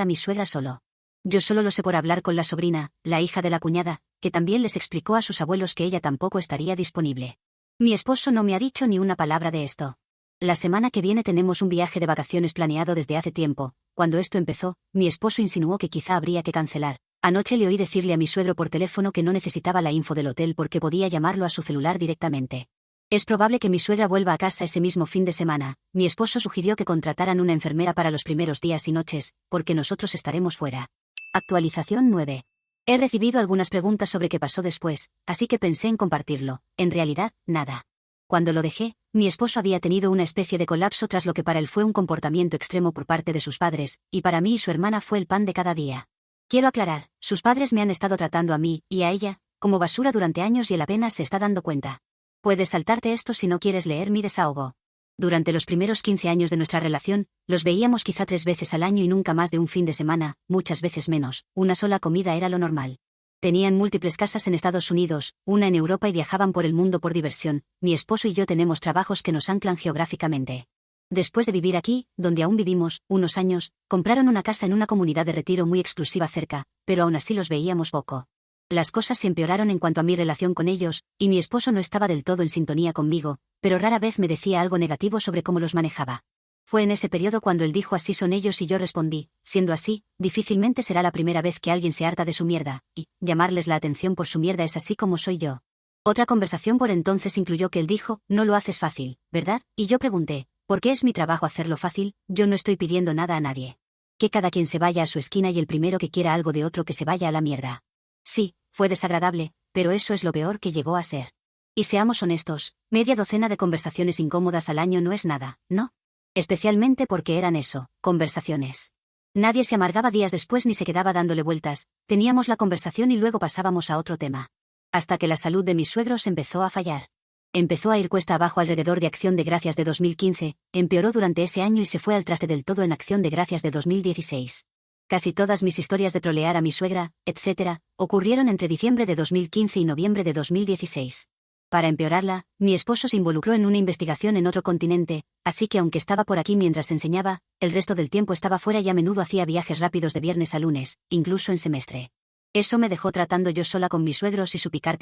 a mi suegra solo. Yo solo lo sé por hablar con la sobrina, la hija de la cuñada, que también les explicó a sus abuelos que ella tampoco estaría disponible. Mi esposo no me ha dicho ni una palabra de esto. La semana que viene tenemos un viaje de vacaciones planeado desde hace tiempo. Cuando esto empezó, mi esposo insinuó que quizá habría que cancelar. Anoche le oí decirle a mi suegro por teléfono que no necesitaba la info del hotel porque podía llamarlo a su celular directamente. Es probable que mi suegra vuelva a casa ese mismo fin de semana. Mi esposo sugirió que contrataran una enfermera para los primeros días y noches, porque nosotros estaremos fuera. Actualización 9. He recibido algunas preguntas sobre qué pasó después, así que pensé en compartirlo. En realidad, nada. Cuando lo dejé, mi esposo había tenido una especie de colapso tras lo que para él fue un comportamiento extremo por parte de sus padres, y para mí y su hermana fue el pan de cada día. Quiero aclarar, sus padres me han estado tratando a mí, y a ella, como basura durante años y él apenas se está dando cuenta. Puedes saltarte esto si no quieres leer mi desahogo. Durante los primeros 15 años de nuestra relación, los veíamos quizá 3 veces al año y nunca más de un fin de semana, muchas veces menos, una sola comida era lo normal. Tenían múltiples casas en Estados Unidos, una en Europa y viajaban por el mundo por diversión. Mi esposo y yo tenemos trabajos que nos anclan geográficamente. Después de vivir aquí, donde aún vivimos, unos años, compraron una casa en una comunidad de retiro muy exclusiva cerca, pero aún así los veíamos poco. Las cosas se empeoraron en cuanto a mi relación con ellos, y mi esposo no estaba del todo en sintonía conmigo, pero rara vez me decía algo negativo sobre cómo los manejaba. Fue en ese periodo cuando él dijo así son ellos y yo respondí, siendo así, difícilmente será la primera vez que alguien se harta de su mierda, y llamarles la atención por su mierda es así como soy yo. Otra conversación por entonces incluyó que él dijo, no lo haces fácil, ¿verdad? Y yo pregunté, ¿por qué es mi trabajo hacerlo fácil? Yo no estoy pidiendo nada a nadie. Que cada quien se vaya a su esquina y el primero que quiera algo de otro que se vaya a la mierda. Sí, fue desagradable, pero eso es lo peor que llegó a ser. Y seamos honestos, media docena de conversaciones incómodas al año no es nada, ¿no? Especialmente porque eran eso, conversaciones. Nadie se amargaba días después ni se quedaba dándole vueltas, teníamos la conversación y luego pasábamos a otro tema. Hasta que la salud de mis suegros empezó a fallar. Empezó a ir cuesta abajo alrededor de Acción de Gracias de 2015, empeoró durante ese año y se fue al traste del todo en Acción de Gracias de 2016. Casi todas mis historias de trolear a mi suegra, etc., ocurrieron entre diciembre de 2015 y noviembre de 2016. Para empeorarla, mi esposo se involucró en una investigación en otro continente, así que aunque estaba por aquí mientras enseñaba, el resto del tiempo estaba fuera y a menudo hacía viajes rápidos de viernes a lunes, incluso en semestre. Eso me dejó tratando yo sola con mis suegros y su picar.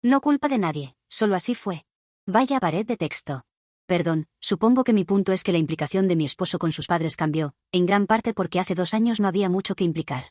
No culpa de nadie, solo así fue. Vaya pared de texto. Perdón, supongo que mi punto es que la implicación de mi esposo con sus padres cambió, en gran parte porque hace 2 años no había mucho que implicar.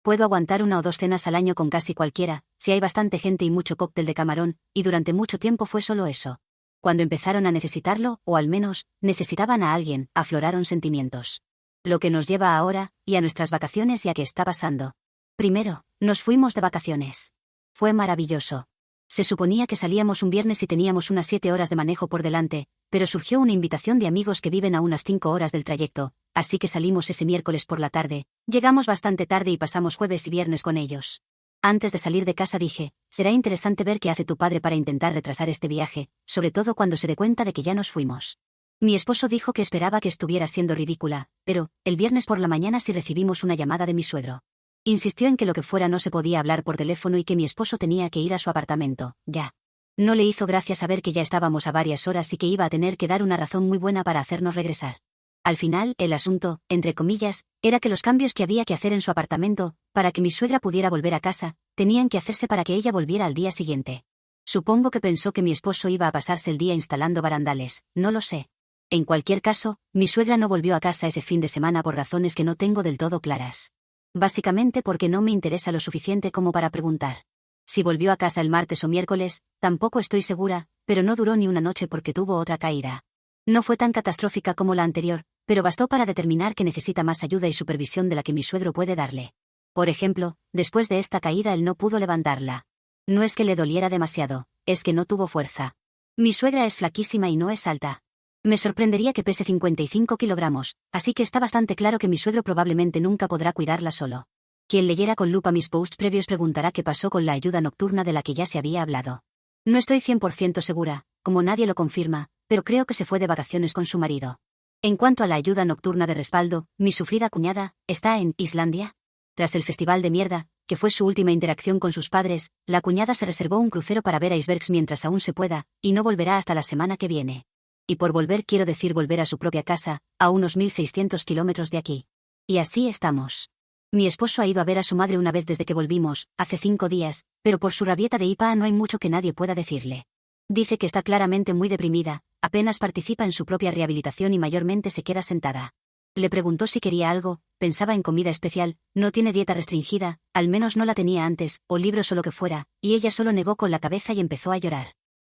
Puedo aguantar 1 o 2 cenas al año con casi cualquiera, si hay bastante gente y mucho cóctel de camarón, y durante mucho tiempo fue solo eso. Cuando empezaron a necesitarlo, o al menos, necesitaban a alguien, afloraron sentimientos. Lo que nos lleva ahora, y a nuestras vacaciones y a qué está pasando. Primero, nos fuimos de vacaciones. Fue maravilloso. Se suponía que salíamos un viernes y teníamos unas 7 horas de manejo por delante, pero surgió una invitación de amigos que viven a unas 5 horas del trayecto, así que salimos ese miércoles por la tarde, llegamos bastante tarde y pasamos jueves y viernes con ellos. Antes de salir de casa dije, será interesante ver qué hace tu padre para intentar retrasar este viaje, sobre todo cuando se dé cuenta de que ya nos fuimos. Mi esposo dijo que esperaba que estuviera siendo ridícula, pero, el viernes por la mañana sí recibimos una llamada de mi suegro. Insistió en que lo que fuera no se podía hablar por teléfono y que mi esposo tenía que ir a su apartamento, ya. No le hizo gracia saber que ya estábamos a varias horas y que iba a tener que dar una razón muy buena para hacernos regresar. Al final, el asunto, entre comillas, era que los cambios que había que hacer en su apartamento, para que mi suegra pudiera volver a casa, tenían que hacerse para que ella volviera al día siguiente. Supongo que pensó que mi esposo iba a pasarse el día instalando barandales, no lo sé. En cualquier caso, mi suegra no volvió a casa ese fin de semana por razones que no tengo del todo claras. Básicamente porque no me interesa lo suficiente como para preguntar. Si volvió a casa el martes o miércoles, tampoco estoy segura, pero no duró ni una noche porque tuvo otra caída. No fue tan catastrófica como la anterior, pero bastó para determinar que necesita más ayuda y supervisión de la que mi suegro puede darle. Por ejemplo, después de esta caída él no pudo levantarla. No es que le doliera demasiado, es que no tuvo fuerza. Mi suegra es flaquísima y no es alta. Me sorprendería que pese 55 kilogramos, así que está bastante claro que mi suegro probablemente nunca podrá cuidarla solo. Quien leyera con lupa mis posts previos preguntará qué pasó con la ayuda nocturna de la que ya se había hablado. No estoy 100% segura, como nadie lo confirma, pero creo que se fue de vacaciones con su marido. En cuanto a la ayuda nocturna de respaldo, mi sufrida cuñada, ¿está en Islandia? Tras el festival de mierda, que fue su última interacción con sus padres, la cuñada se reservó un crucero para ver icebergs mientras aún se pueda, y no volverá hasta la semana que viene. Y por volver quiero decir volver a su propia casa, a unos 1600 kilómetros de aquí. Y así estamos. Mi esposo ha ido a ver a su madre una vez desde que volvimos, hace 5 días, pero por su rabieta de IPA no hay mucho que nadie pueda decirle. Dice que está claramente muy deprimida, apenas participa en su propia rehabilitación y mayormente se queda sentada. Le preguntó si quería algo, pensaba en comida especial, no tiene dieta restringida, al menos no la tenía antes, o libros o lo que fuera, y ella solo negó con la cabeza y empezó a llorar.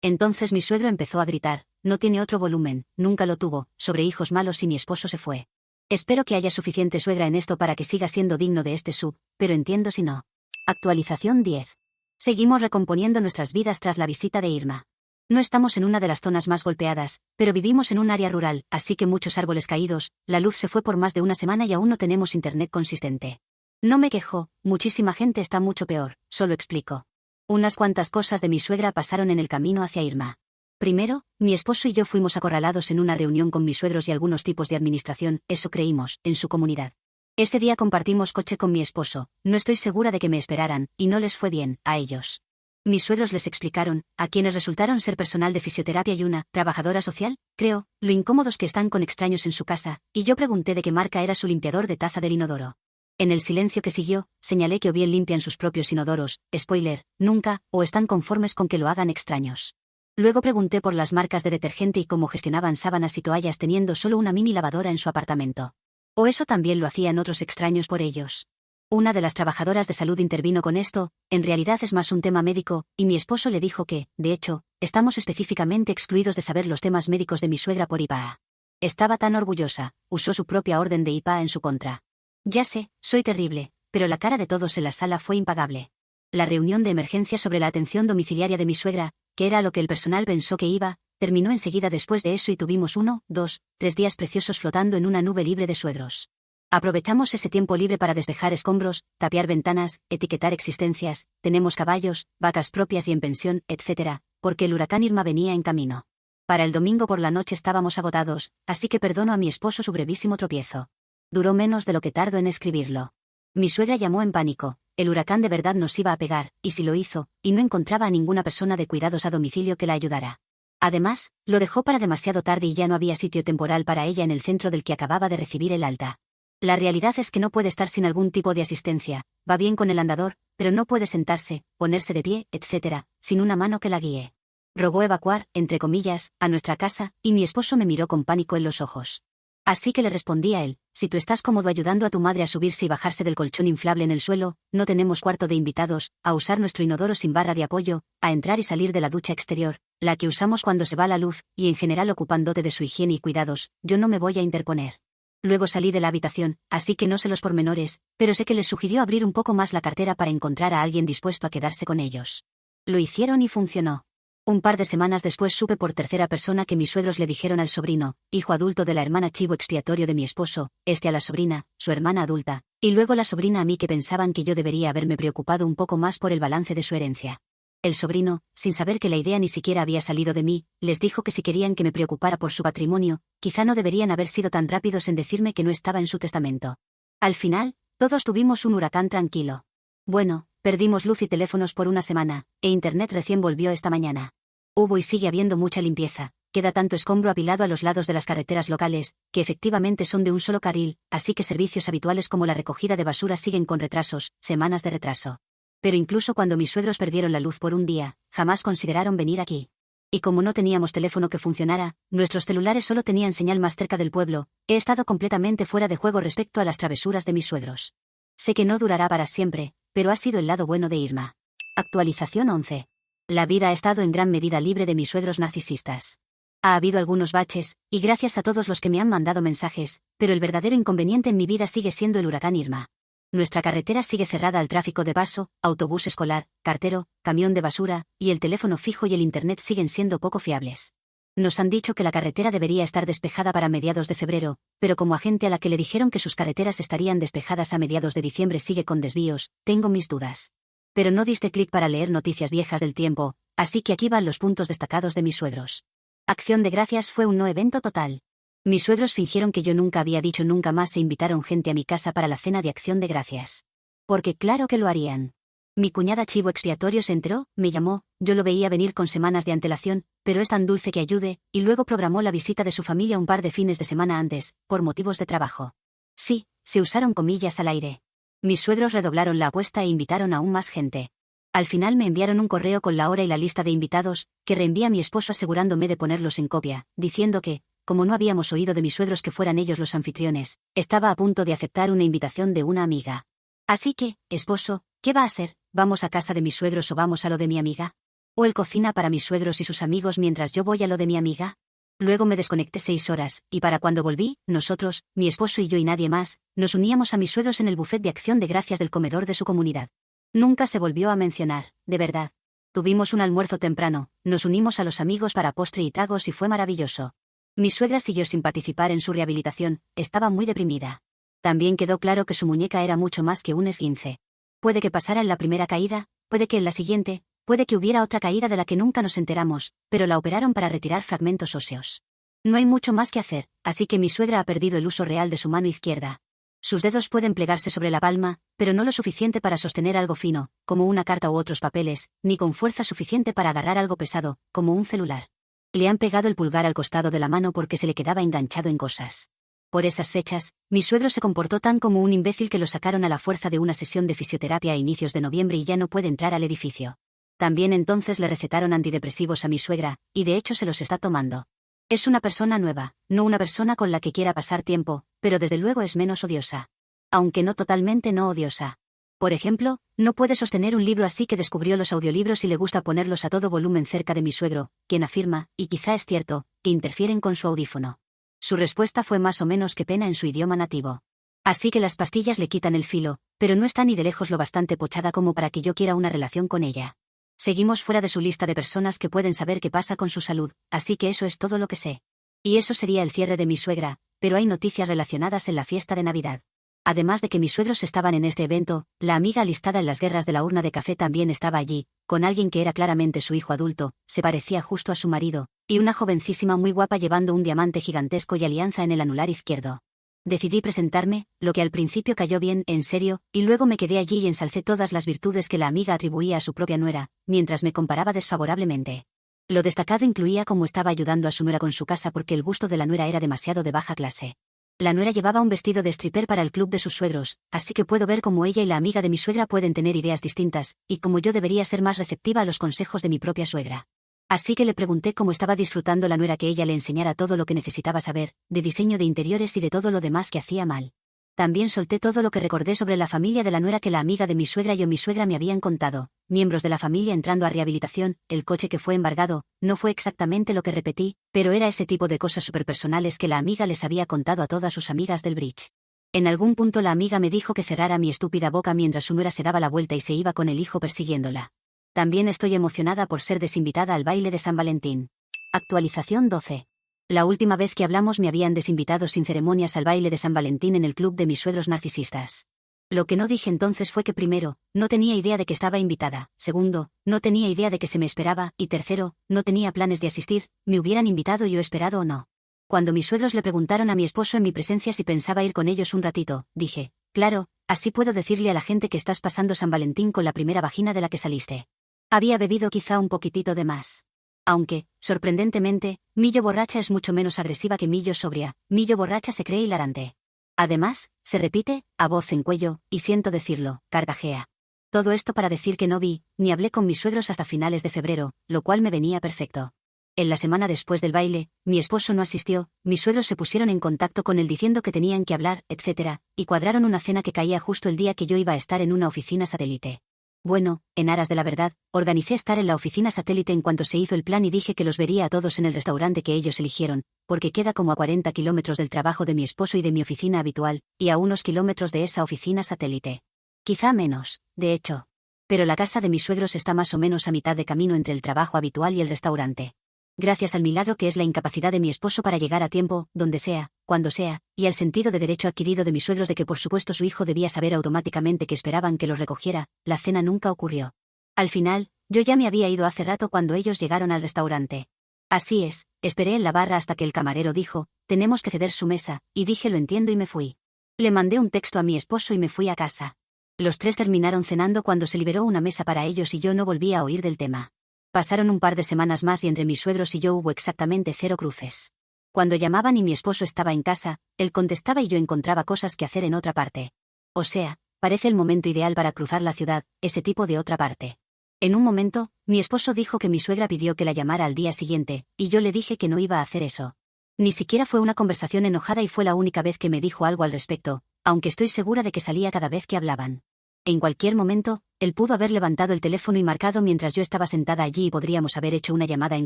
Entonces mi suegro empezó a gritar, no tiene otro volumen, nunca lo tuvo, sobre hijos malos y mi esposo se fue. Espero que haya suficiente suegra en esto para que siga siendo digno de este sub, pero entiendo si no. Actualización 10. Seguimos recomponiendo nuestras vidas tras la visita de Irma. No estamos en una de las zonas más golpeadas, pero vivimos en un área rural, así que muchos árboles caídos, la luz se fue por más de una semana y aún no tenemos internet consistente. No me quejo, muchísima gente está mucho peor, solo explico. Unas cuantas cosas de mi suegra pasaron en el camino hacia Irma. Primero, mi esposo y yo fuimos acorralados en una reunión con mis suegros y algunos tipos de administración, eso creímos, en su comunidad. Ese día compartimos coche con mi esposo, no estoy segura de que me esperaran, y no les fue bien, a ellos. Mis suegros les explicaron, a quienes resultaron ser personal de fisioterapia y una trabajadora social, creo, lo incómodos que están con extraños en su casa, y yo pregunté de qué marca era su limpiador de taza del inodoro. En el silencio que siguió, señalé que o bien limpian sus propios inodoros, spoiler, nunca, o están conformes con que lo hagan extraños. Luego pregunté por las marcas de detergente y cómo gestionaban sábanas y toallas teniendo solo una mini lavadora en su apartamento. O eso también lo hacían otros extraños por ellos. Una de las trabajadoras de salud intervino con esto, en realidad es más un tema médico, y mi esposo le dijo que, de hecho, estamos específicamente excluidos de saber los temas médicos de mi suegra por IPA. Estaba tan orgullosa, usó su propia orden de IPA en su contra. Ya sé, soy terrible, pero la cara de todos en la sala fue impagable. La reunión de emergencia sobre la atención domiciliaria de mi suegra, que era lo que el personal pensó que iba, terminó enseguida después de eso y tuvimos 1, 2, 3 días preciosos flotando en una nube libre de suegros. Aprovechamos ese tiempo libre para despejar escombros, tapiar ventanas, etiquetar existencias, tenemos caballos, vacas propias y en pensión, etc., porque el huracán Irma venía en camino. Para el domingo por la noche estábamos agotados, así que perdono a mi esposo su brevísimo tropiezo. Duró menos de lo que tardo en escribirlo. Mi suegra llamó en pánico, el huracán de verdad nos iba a pegar, y si lo hizo, y no encontraba a ninguna persona de cuidados a domicilio que la ayudara. Además, lo dejó para demasiado tarde y ya no había sitio temporal para ella en el centro del que acababa de recibir el alta. La realidad es que no puede estar sin algún tipo de asistencia, va bien con el andador, pero no puede sentarse, ponerse de pie, etc., sin una mano que la guíe. Rogó evacuar, entre comillas, a nuestra casa, y mi esposo me miró con pánico en los ojos. Así que le respondí a él, si tú estás cómodo ayudando a tu madre a subirse y bajarse del colchón inflable en el suelo, no tenemos cuarto de invitados, a usar nuestro inodoro sin barra de apoyo, a entrar y salir de la ducha exterior, la que usamos cuando se va la luz, y en general ocupándote de su higiene y cuidados, yo no me voy a interponer. Luego salí de la habitación, así que no sé los pormenores, pero sé que les sugirió abrir un poco más la cartera para encontrar a alguien dispuesto a quedarse con ellos. Lo hicieron y funcionó. Un par de semanas después supe por tercera persona que mis suegros le dijeron al sobrino, hijo adulto de la hermana chivo expiatorio de mi esposo, a la sobrina, su hermana adulta, y luego la sobrina a mí, que pensaban que yo debería haberme preocupado un poco más por el balance de su herencia. El sobrino, sin saber que la idea ni siquiera había salido de mí, les dijo que si querían que me preocupara por su patrimonio, quizá no deberían haber sido tan rápidos en decirme que no estaba en su testamento. Al final, todos tuvimos un huracán tranquilo. Bueno, perdimos luz y teléfonos por una semana, e internet recién volvió esta mañana. Hubo y sigue habiendo mucha limpieza, queda tanto escombro apilado a los lados de las carreteras locales, que efectivamente son de un solo carril, así que servicios habituales como la recogida de basura siguen con retrasos, semanas de retraso. Pero incluso cuando mis suegros perdieron la luz por un día, jamás consideraron venir aquí. Y como no teníamos teléfono que funcionara, nuestros celulares solo tenían señal más cerca del pueblo, he estado completamente fuera de juego respecto a las travesuras de mis suegros. Sé que no durará para siempre, pero ha sido el lado bueno de Irma. Actualización 11. La vida ha estado en gran medida libre de mis suegros narcisistas. Ha habido algunos baches, y gracias a todos los que me han mandado mensajes, pero el verdadero inconveniente en mi vida sigue siendo el huracán Irma. Nuestra carretera sigue cerrada al tráfico de paso, autobús escolar, cartero, camión de basura, y el teléfono fijo y el internet siguen siendo poco fiables. Nos han dicho que la carretera debería estar despejada para mediados de febrero, pero como agente a la que le dijeron que sus carreteras estarían despejadas a mediados de diciembre sigue con desvíos, tengo mis dudas. Pero no diste clic para leer noticias viejas del tiempo, así que aquí van los puntos destacados de mis suegros. Acción de Gracias fue un no evento total. Mis suegros fingieron que yo nunca había dicho nunca más e invitaron gente a mi casa para la cena de Acción de Gracias. Porque claro que lo harían. Mi cuñada chivo expiatorio se enteró, me llamó, yo lo veía venir con semanas de antelación, pero es tan dulce que ayude, y luego programó la visita de su familia un par de fines de semana antes, por motivos de trabajo. Sí, se usaron comillas al aire. Mis suegros redoblaron la apuesta e invitaron aún más gente. Al final me enviaron un correo con la hora y la lista de invitados, que reenvía a mi esposo asegurándome de ponerlos en copia, diciendo que, como no habíamos oído de mis suegros que fueran ellos los anfitriones, estaba a punto de aceptar una invitación de una amiga. Así que, esposo, ¿qué va a ser? ¿Vamos a casa de mis suegros o vamos a lo de mi amiga? ¿O él cocina para mis suegros y sus amigos mientras yo voy a lo de mi amiga? Luego me desconecté 6 horas, y para cuando volví, nosotros, mi esposo y yo y nadie más, nos uníamos a mis suegros en el buffet de Acción de Gracias del comedor de su comunidad. Nunca se volvió a mencionar, de verdad. Tuvimos un almuerzo temprano, nos unimos a los amigos para postre y tragos y fue maravilloso. Mi suegra siguió sin participar en su rehabilitación, estaba muy deprimida. También quedó claro que su muñeca era mucho más que un esguince. Puede que pasara en la primera caída, puede que en la siguiente, puede que hubiera otra caída de la que nunca nos enteramos, pero la operaron para retirar fragmentos óseos. No hay mucho más que hacer, así que mi suegra ha perdido el uso real de su mano izquierda. Sus dedos pueden plegarse sobre la palma, pero no lo suficiente para sostener algo fino, como una carta u otros papeles, ni con fuerza suficiente para agarrar algo pesado, como un celular. Le han pegado el pulgar al costado de la mano porque se le quedaba enganchado en cosas. Por esas fechas, mi suegro se comportó tan como un imbécil que lo sacaron a la fuerza de una sesión de fisioterapia a inicios de noviembre y ya no puede entrar al edificio. También entonces le recetaron antidepresivos a mi suegra, y de hecho se los está tomando. Es una persona nueva, no una persona con la que quiera pasar tiempo, pero desde luego es menos odiosa. Aunque no totalmente no odiosa. Por ejemplo, no puede sostener un libro, así que descubrió los audiolibros y le gusta ponerlos a todo volumen cerca de mi suegro, quien afirma, y quizá es cierto, que interfieren con su audífono. Su respuesta fue más o menos que pena en su idioma nativo. Así que las pastillas le quitan el filo, pero no está ni de lejos lo bastante pochada como para que yo quiera una relación con ella. Seguimos fuera de su lista de personas que pueden saber qué pasa con su salud, así que eso es todo lo que sé. Y eso sería el cierre de mi suegra, pero hay noticias relacionadas en la fiesta de Navidad. Además de que mis suegros estaban en este evento, la amiga alistada en las guerras de la urna de café también estaba allí, con alguien que era claramente su hijo adulto, se parecía justo a su marido, y una jovencísima muy guapa llevando un diamante gigantesco y alianza en el anular izquierdo. Decidí presentarme, lo que al principio cayó bien, en serio, y luego me quedé allí y ensalcé todas las virtudes que la amiga atribuía a su propia nuera, mientras me comparaba desfavorablemente. Lo destacado incluía cómo estaba ayudando a su nuera con su casa porque el gusto de la nuera era demasiado de baja clase. La nuera llevaba un vestido de stripper para el club de sus suegros, así que puedo ver cómo ella y la amiga de mi suegra pueden tener ideas distintas, y cómo yo debería ser más receptiva a los consejos de mi propia suegra. Así que le pregunté cómo estaba disfrutando la nuera que ella le enseñara todo lo que necesitaba saber, de diseño de interiores y de todo lo demás que hacía mal. También solté todo lo que recordé sobre la familia de la nuera que la amiga de mi suegra y mi suegra me habían contado, miembros de la familia entrando a rehabilitación, el coche que fue embargado, no fue exactamente lo que repetí, pero era ese tipo de cosas superpersonales que la amiga les había contado a todas sus amigas del bridge. En algún punto la amiga me dijo que cerrara mi estúpida boca mientras su nuera se daba la vuelta y se iba con el hijo persiguiéndola. También estoy emocionada por ser desinvitada al baile de San Valentín. Actualización 12. La última vez que hablamos me habían desinvitado sin ceremonias al baile de San Valentín en el club de mis suegros narcisistas. Lo que no dije entonces fue que primero, no tenía idea de que estaba invitada, segundo, no tenía idea de que se me esperaba, y tercero, no tenía planes de asistir, me hubieran invitado yo esperado o no. Cuando mis suegros le preguntaron a mi esposo en mi presencia si pensaba ir con ellos un ratito, dije, claro, así puedo decirle a la gente que estás pasando San Valentín con la primera vagina de la que saliste. Había bebido quizá un poquitito de más. Aunque, sorprendentemente, Millo borracha es mucho menos agresiva que Millo sobria, Millo borracha se cree hilarante. Además, se repite, a voz en cuello, y siento decirlo, carcajea. Todo esto para decir que no vi, ni hablé con mis suegros hasta finales de febrero, lo cual me venía perfecto. En la semana después del baile, mi esposo no asistió, mis suegros se pusieron en contacto con él diciendo que tenían que hablar, etc., y cuadraron una cena que caía justo el día que yo iba a estar en una oficina satélite. Bueno, en aras de la verdad, organicé estar en la oficina satélite en cuanto se hizo el plan y dije que los vería a todos en el restaurante que ellos eligieron, porque queda como a 40 kilómetros del trabajo de mi esposo y de mi oficina habitual, y a unos kilómetros de esa oficina satélite. Quizá menos, de hecho. Pero la casa de mis suegros está más o menos a mitad de camino entre el trabajo habitual y el restaurante. Gracias al milagro que es la incapacidad de mi esposo para llegar a tiempo, donde sea, cuando sea, y al sentido de derecho adquirido de mis suegros de que por supuesto su hijo debía saber automáticamente que esperaban que los recogiera, la cena nunca ocurrió. Al final, yo ya me había ido hace rato cuando ellos llegaron al restaurante. Así es, esperé en la barra hasta que el camarero dijo, tenemos que ceder su mesa, y dije lo entiendo y me fui. Le mandé un texto a mi esposo y me fui a casa. Los tres terminaron cenando cuando se liberó una mesa para ellos y yo no volví a oír del tema. Pasaron un par de semanas más y entre mis suegros y yo hubo exactamente 0 cruces. Cuando llamaban y mi esposo estaba en casa, él contestaba y yo encontraba cosas que hacer en otra parte. O sea, parece el momento ideal para cruzar la ciudad, ese tipo de otra parte. En un momento, mi esposo dijo que mi suegra pidió que la llamara al día siguiente, y yo le dije que no iba a hacer eso. Ni siquiera fue una conversación enojada y fue la única vez que me dijo algo al respecto, aunque estoy segura de que salía cada vez que hablaban. En cualquier momento, él pudo haber levantado el teléfono y marcado mientras yo estaba sentada allí y podríamos haber hecho una llamada en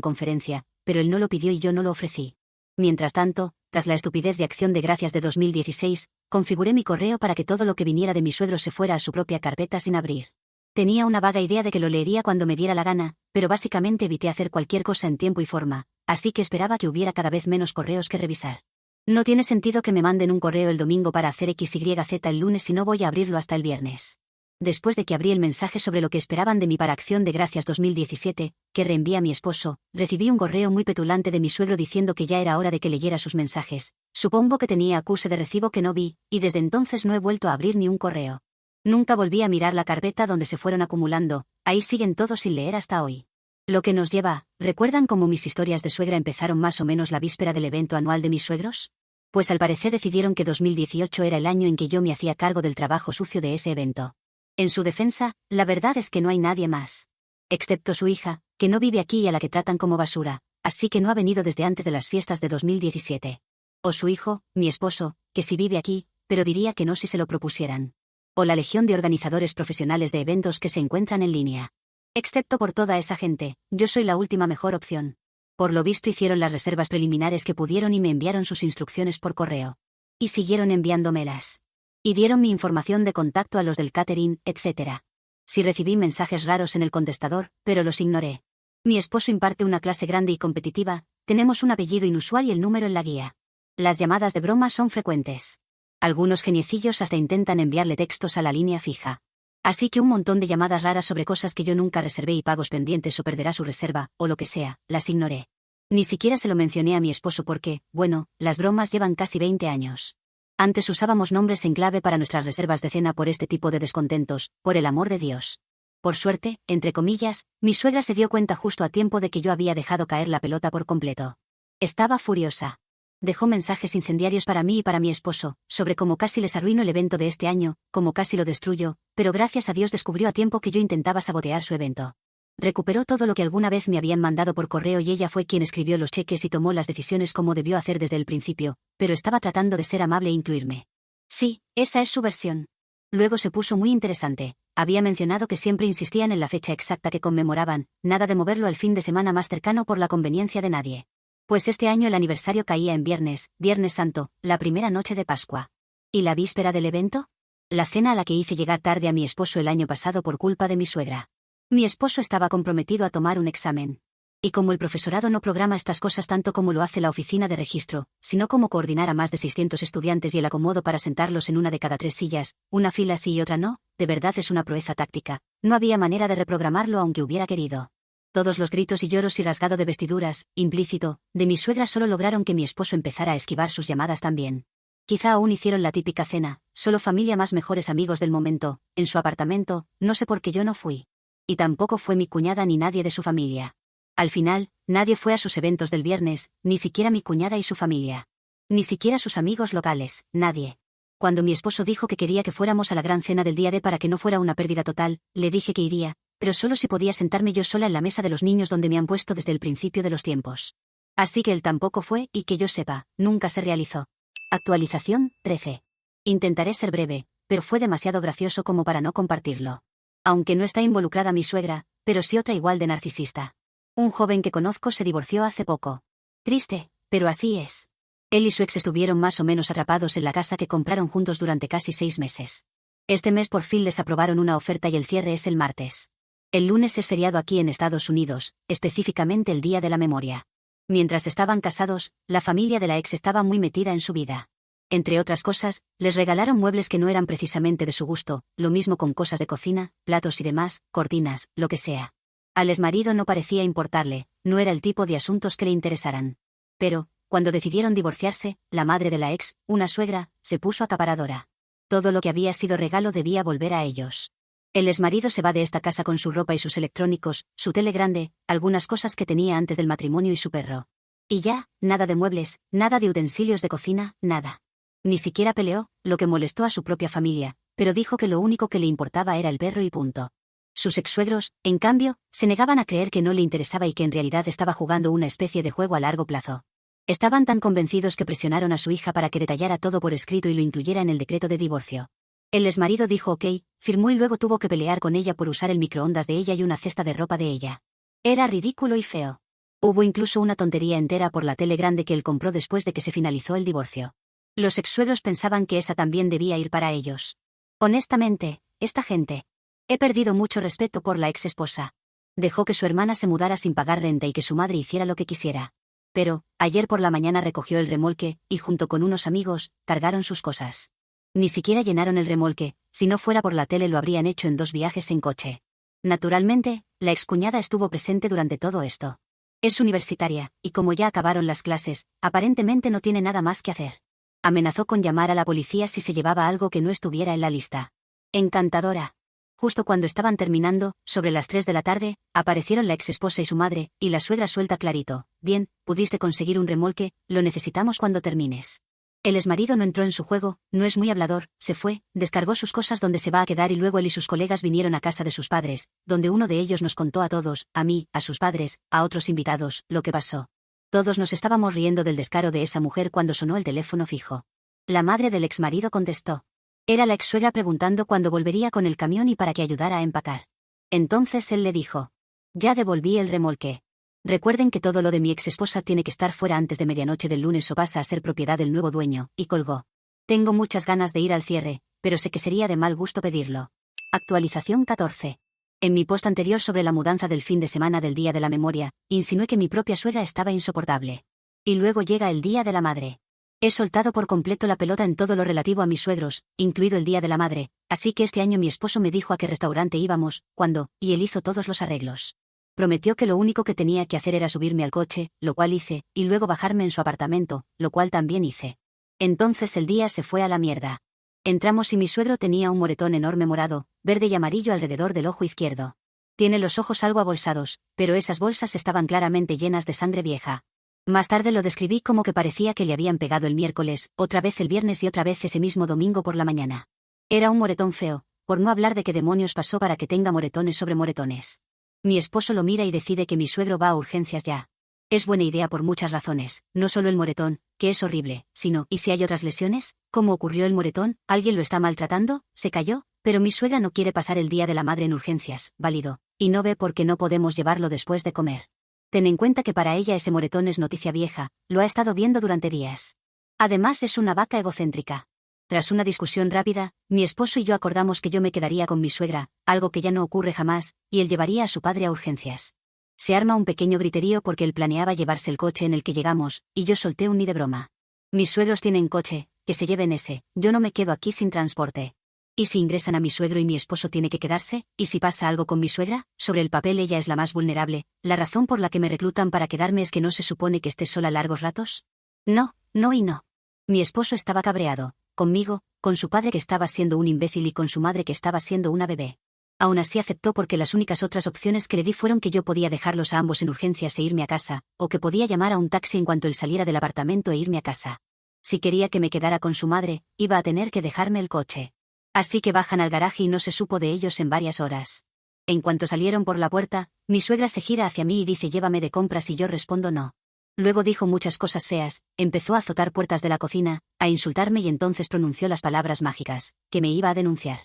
conferencia, pero él no lo pidió y yo no lo ofrecí. Mientras tanto, tras la estupidez de Acción de Gracias de 2016, configuré mi correo para que todo lo que viniera de mi suegro se fuera a su propia carpeta sin abrir. Tenía una vaga idea de que lo leería cuando me diera la gana, pero básicamente evité hacer cualquier cosa en tiempo y forma, así que esperaba que hubiera cada vez menos correos que revisar. No tiene sentido que me manden un correo el domingo para hacer XYZ el lunes si no voy a abrirlo hasta el viernes. Después de que abrí el mensaje sobre lo que esperaban de mí para Acción de Gracias 2017, que reenvié a mi esposo, recibí un correo muy petulante de mi suegro diciendo que ya era hora de que leyera sus mensajes. Supongo que tenía acuse de recibo que no vi, y desde entonces no he vuelto a abrir ni un correo. Nunca volví a mirar la carpeta donde se fueron acumulando, ahí siguen todos sin leer hasta hoy. Lo que nos lleva, ¿recuerdan cómo mis historias de suegra empezaron más o menos la víspera del evento anual de mis suegros? Pues al parecer decidieron que 2018 era el año en que yo me hacía cargo del trabajo sucio de ese evento. En su defensa, la verdad es que no hay nadie más. Excepto su hija, que no vive aquí y a la que tratan como basura, así que no ha venido desde antes de las fiestas de 2017. O su hijo, mi esposo, que sí vive aquí, pero diría que no si se lo propusieran. O la legión de organizadores profesionales de eventos que se encuentran en línea. Excepto por toda esa gente, yo soy la última mejor opción. Por lo visto hicieron las reservas preliminares que pudieron y me enviaron sus instrucciones por correo. Y siguieron enviándomelas. Y dieron mi información de contacto a los del catering, etc. Sí recibí mensajes raros en el contestador, pero los ignoré. Mi esposo imparte una clase grande y competitiva, tenemos un apellido inusual y el número en la guía. Las llamadas de broma son frecuentes. Algunos geniecillos hasta intentan enviarle textos a la línea fija. Así que un montón de llamadas raras sobre cosas que yo nunca reservé y pagos pendientes o perderá su reserva, o lo que sea, las ignoré. Ni siquiera se lo mencioné a mi esposo porque, bueno, las bromas llevan casi 20 años. Antes usábamos nombres en clave para nuestras reservas de cena por este tipo de descontentos, por el amor de Dios. Por suerte, entre comillas, mi suegra se dio cuenta justo a tiempo de que yo había dejado caer la pelota por completo. Estaba furiosa. Dejó mensajes incendiarios para mí y para mi esposo, sobre cómo casi les arruino el evento de este año, cómo casi lo destruyo, pero gracias a Dios descubrió a tiempo que yo intentaba sabotear su evento. Recuperó todo lo que alguna vez me habían mandado por correo y ella fue quien escribió los cheques y tomó las decisiones como debió hacer desde el principio, pero estaba tratando de ser amable e incluirme. Sí, esa es su versión. Luego se puso muy interesante. Había mencionado que siempre insistían en la fecha exacta que conmemoraban, nada de moverlo al fin de semana más cercano por la conveniencia de nadie. Pues este año el aniversario caía en viernes, Viernes Santo, la primera noche de Pascua. ¿Y la víspera del evento? La cena a la que hice llegar tarde a mi esposo el año pasado por culpa de mi suegra. Mi esposo estaba comprometido a tomar un examen. Y como el profesorado no programa estas cosas tanto como lo hace la oficina de registro, sino como coordinar a más de 600 estudiantes y el acomodo para sentarlos en una de cada 3 sillas, una fila sí y otra no, de verdad es una proeza táctica. No había manera de reprogramarlo aunque hubiera querido. Todos los gritos y lloros y rasgado de vestiduras, implícito, de mi suegra solo lograron que mi esposo empezara a esquivar sus llamadas también. Quizá aún hicieron la típica cena, solo familia más mejores amigos del momento, en su apartamento, no sé por qué yo no fui. Y tampoco fue mi cuñada ni nadie de su familia. Al final, nadie fue a sus eventos del viernes, ni siquiera mi cuñada y su familia. Ni siquiera sus amigos locales, nadie. Cuando mi esposo dijo que quería que fuéramos a la gran cena del día D para que no fuera una pérdida total, le dije que iría, pero solo si podía sentarme yo sola en la mesa de los niños donde me han puesto desde el principio de los tiempos. Así que él tampoco fue y que yo sepa, nunca se realizó. Actualización 13. Intentaré ser breve, pero fue demasiado gracioso como para no compartirlo. Aunque no está involucrada mi suegra, pero sí otra igual de narcisista. Un joven que conozco se divorció hace poco. Triste, pero así es. Él y su ex estuvieron más o menos atrapados en la casa que compraron juntos durante casi 6 meses. Este mes por fin les aprobaron una oferta y el cierre es el martes. El lunes es feriado aquí en Estados Unidos, específicamente el Día de la Memoria. Mientras estaban casados, la familia de la ex estaba muy metida en su vida. Entre otras cosas, les regalaron muebles que no eran precisamente de su gusto, lo mismo con cosas de cocina, platos y demás, cortinas, lo que sea. Al exmarido no parecía importarle, no era el tipo de asuntos que le interesaran. Pero, cuando decidieron divorciarse, la madre de la ex, una suegra, se puso acaparadora. Todo lo que había sido regalo debía volver a ellos. El exmarido se va de esta casa con su ropa y sus electrónicos, su tele grande, algunas cosas que tenía antes del matrimonio y su perro. Y ya, nada de muebles, nada de utensilios de cocina, nada. Ni siquiera peleó, lo que molestó a su propia familia, pero dijo que lo único que le importaba era el perro y punto. Sus ex-suegros, en cambio, se negaban a creer que no le interesaba y que en realidad estaba jugando una especie de juego a largo plazo. Estaban tan convencidos que presionaron a su hija para que detallara todo por escrito y lo incluyera en el decreto de divorcio. El exmarido dijo ok, firmó y luego tuvo que pelear con ella por usar el microondas de ella y una cesta de ropa de ella. Era ridículo y feo. Hubo incluso una tontería entera por la tele grande que él compró después de que se finalizó el divorcio. Los ex-suegros pensaban que esa también debía ir para ellos. Honestamente, esta gente. He perdido mucho respeto por la ex-esposa. Dejó que su hermana se mudara sin pagar renta y que su madre hiciera lo que quisiera. Pero, ayer por la mañana recogió el remolque, y junto con unos amigos, cargaron sus cosas. Ni siquiera llenaron el remolque, si no fuera por la tele lo habrían hecho en 2 viajes en coche. Naturalmente, la excuñada estuvo presente durante todo esto. Es universitaria, y como ya acabaron las clases, aparentemente no tiene nada más que hacer. Amenazó con llamar a la policía si se llevaba algo que no estuviera en la lista. Encantadora. Justo cuando estaban terminando, sobre las 3 de la tarde, aparecieron la exesposa y su madre, y la suegra suelta clarito: bien, pudiste conseguir un remolque, lo necesitamos cuando termines. El exmarido no entró en su juego, no es muy hablador, se fue, descargó sus cosas donde se va a quedar y luego él y sus colegas vinieron a casa de sus padres, donde uno de ellos nos contó a todos, a mí, a sus padres, a otros invitados, lo que pasó. Todos nos estábamos riendo del descaro de esa mujer cuando sonó el teléfono fijo. La madre del exmarido contestó. Era la exsuegra preguntando cuándo volvería con el camión y para que ayudara a empacar. Entonces él le dijo: ya devolví el remolque. Recuerden que todo lo de mi exesposa tiene que estar fuera antes de medianoche del lunes o pasa a ser propiedad del nuevo dueño, y colgó. Tengo muchas ganas de ir al cierre, pero sé que sería de mal gusto pedirlo. Actualización 14. En mi post anterior sobre la mudanza del fin de semana del Día de la Memoria, insinué que mi propia suegra estaba insoportable. Y luego llega el Día de la Madre. He soltado por completo la pelota en todo lo relativo a mis suegros, incluido el Día de la Madre, así que este año mi esposo me dijo a qué restaurante íbamos, cuándo, y él hizo todos los arreglos. Prometió que lo único que tenía que hacer era subirme al coche, lo cual hice, y luego bajarme en su apartamento, lo cual también hice. Entonces el día se fue a la mierda. Entramos y mi suegro tenía un moretón enorme morado, verde y amarillo alrededor del ojo izquierdo. Tiene los ojos algo abolsados, pero esas bolsas estaban claramente llenas de sangre vieja. Más tarde lo describí como que parecía que le habían pegado el miércoles, otra vez el viernes y otra vez ese mismo domingo por la mañana. Era un moretón feo, por no hablar de qué demonios pasó para que tenga moretones sobre moretones. Mi esposo lo mira y decide que mi suegro va a urgencias ya. Es buena idea por muchas razones, no solo el moretón, que es horrible, sino, ¿y si hay otras lesiones? ¿Cómo ocurrió el moretón? ¿Alguien lo está maltratando? ¿Se cayó? Pero mi suegra no quiere pasar el día de la madre en urgencias, válido, y no ve por qué no podemos llevarlo después de comer. Ten en cuenta que para ella ese moretón es noticia vieja, lo ha estado viendo durante días. Además es una vaca egocéntrica. Tras una discusión rápida, mi esposo y yo acordamos que yo me quedaría con mi suegra, algo que ya no ocurre jamás, y él llevaría a su padre a urgencias. Se arma un pequeño griterío porque él planeaba llevarse el coche en el que llegamos, y yo solté un ni de broma. Mis suegros tienen coche, que se lleven ese, yo no me quedo aquí sin transporte. ¿Y si ingresan a mi suegro y mi esposo tiene que quedarse? ¿Y si pasa algo con mi suegra? Sobre el papel ella es la más vulnerable, la razón por la que me reclutan para quedarme es que no se supone que esté sola largos ratos. No, no y no. Mi esposo estaba cabreado, conmigo, con su padre que estaba siendo un imbécil y con su madre que estaba siendo una bebé. Aún así aceptó porque las únicas otras opciones que le di fueron que yo podía dejarlos a ambos en urgencias e irme a casa, o que podía llamar a un taxi en cuanto él saliera del apartamento e irme a casa. Si quería que me quedara con su madre, iba a tener que dejarme el coche. Así que bajan al garaje y no se supo de ellos en varias horas. En cuanto salieron por la puerta, mi suegra se gira hacia mí y dice llévame de compras y yo respondo no. Luego dijo muchas cosas feas, empezó a azotar puertas de la cocina, a insultarme y entonces pronunció las palabras mágicas, que me iba a denunciar.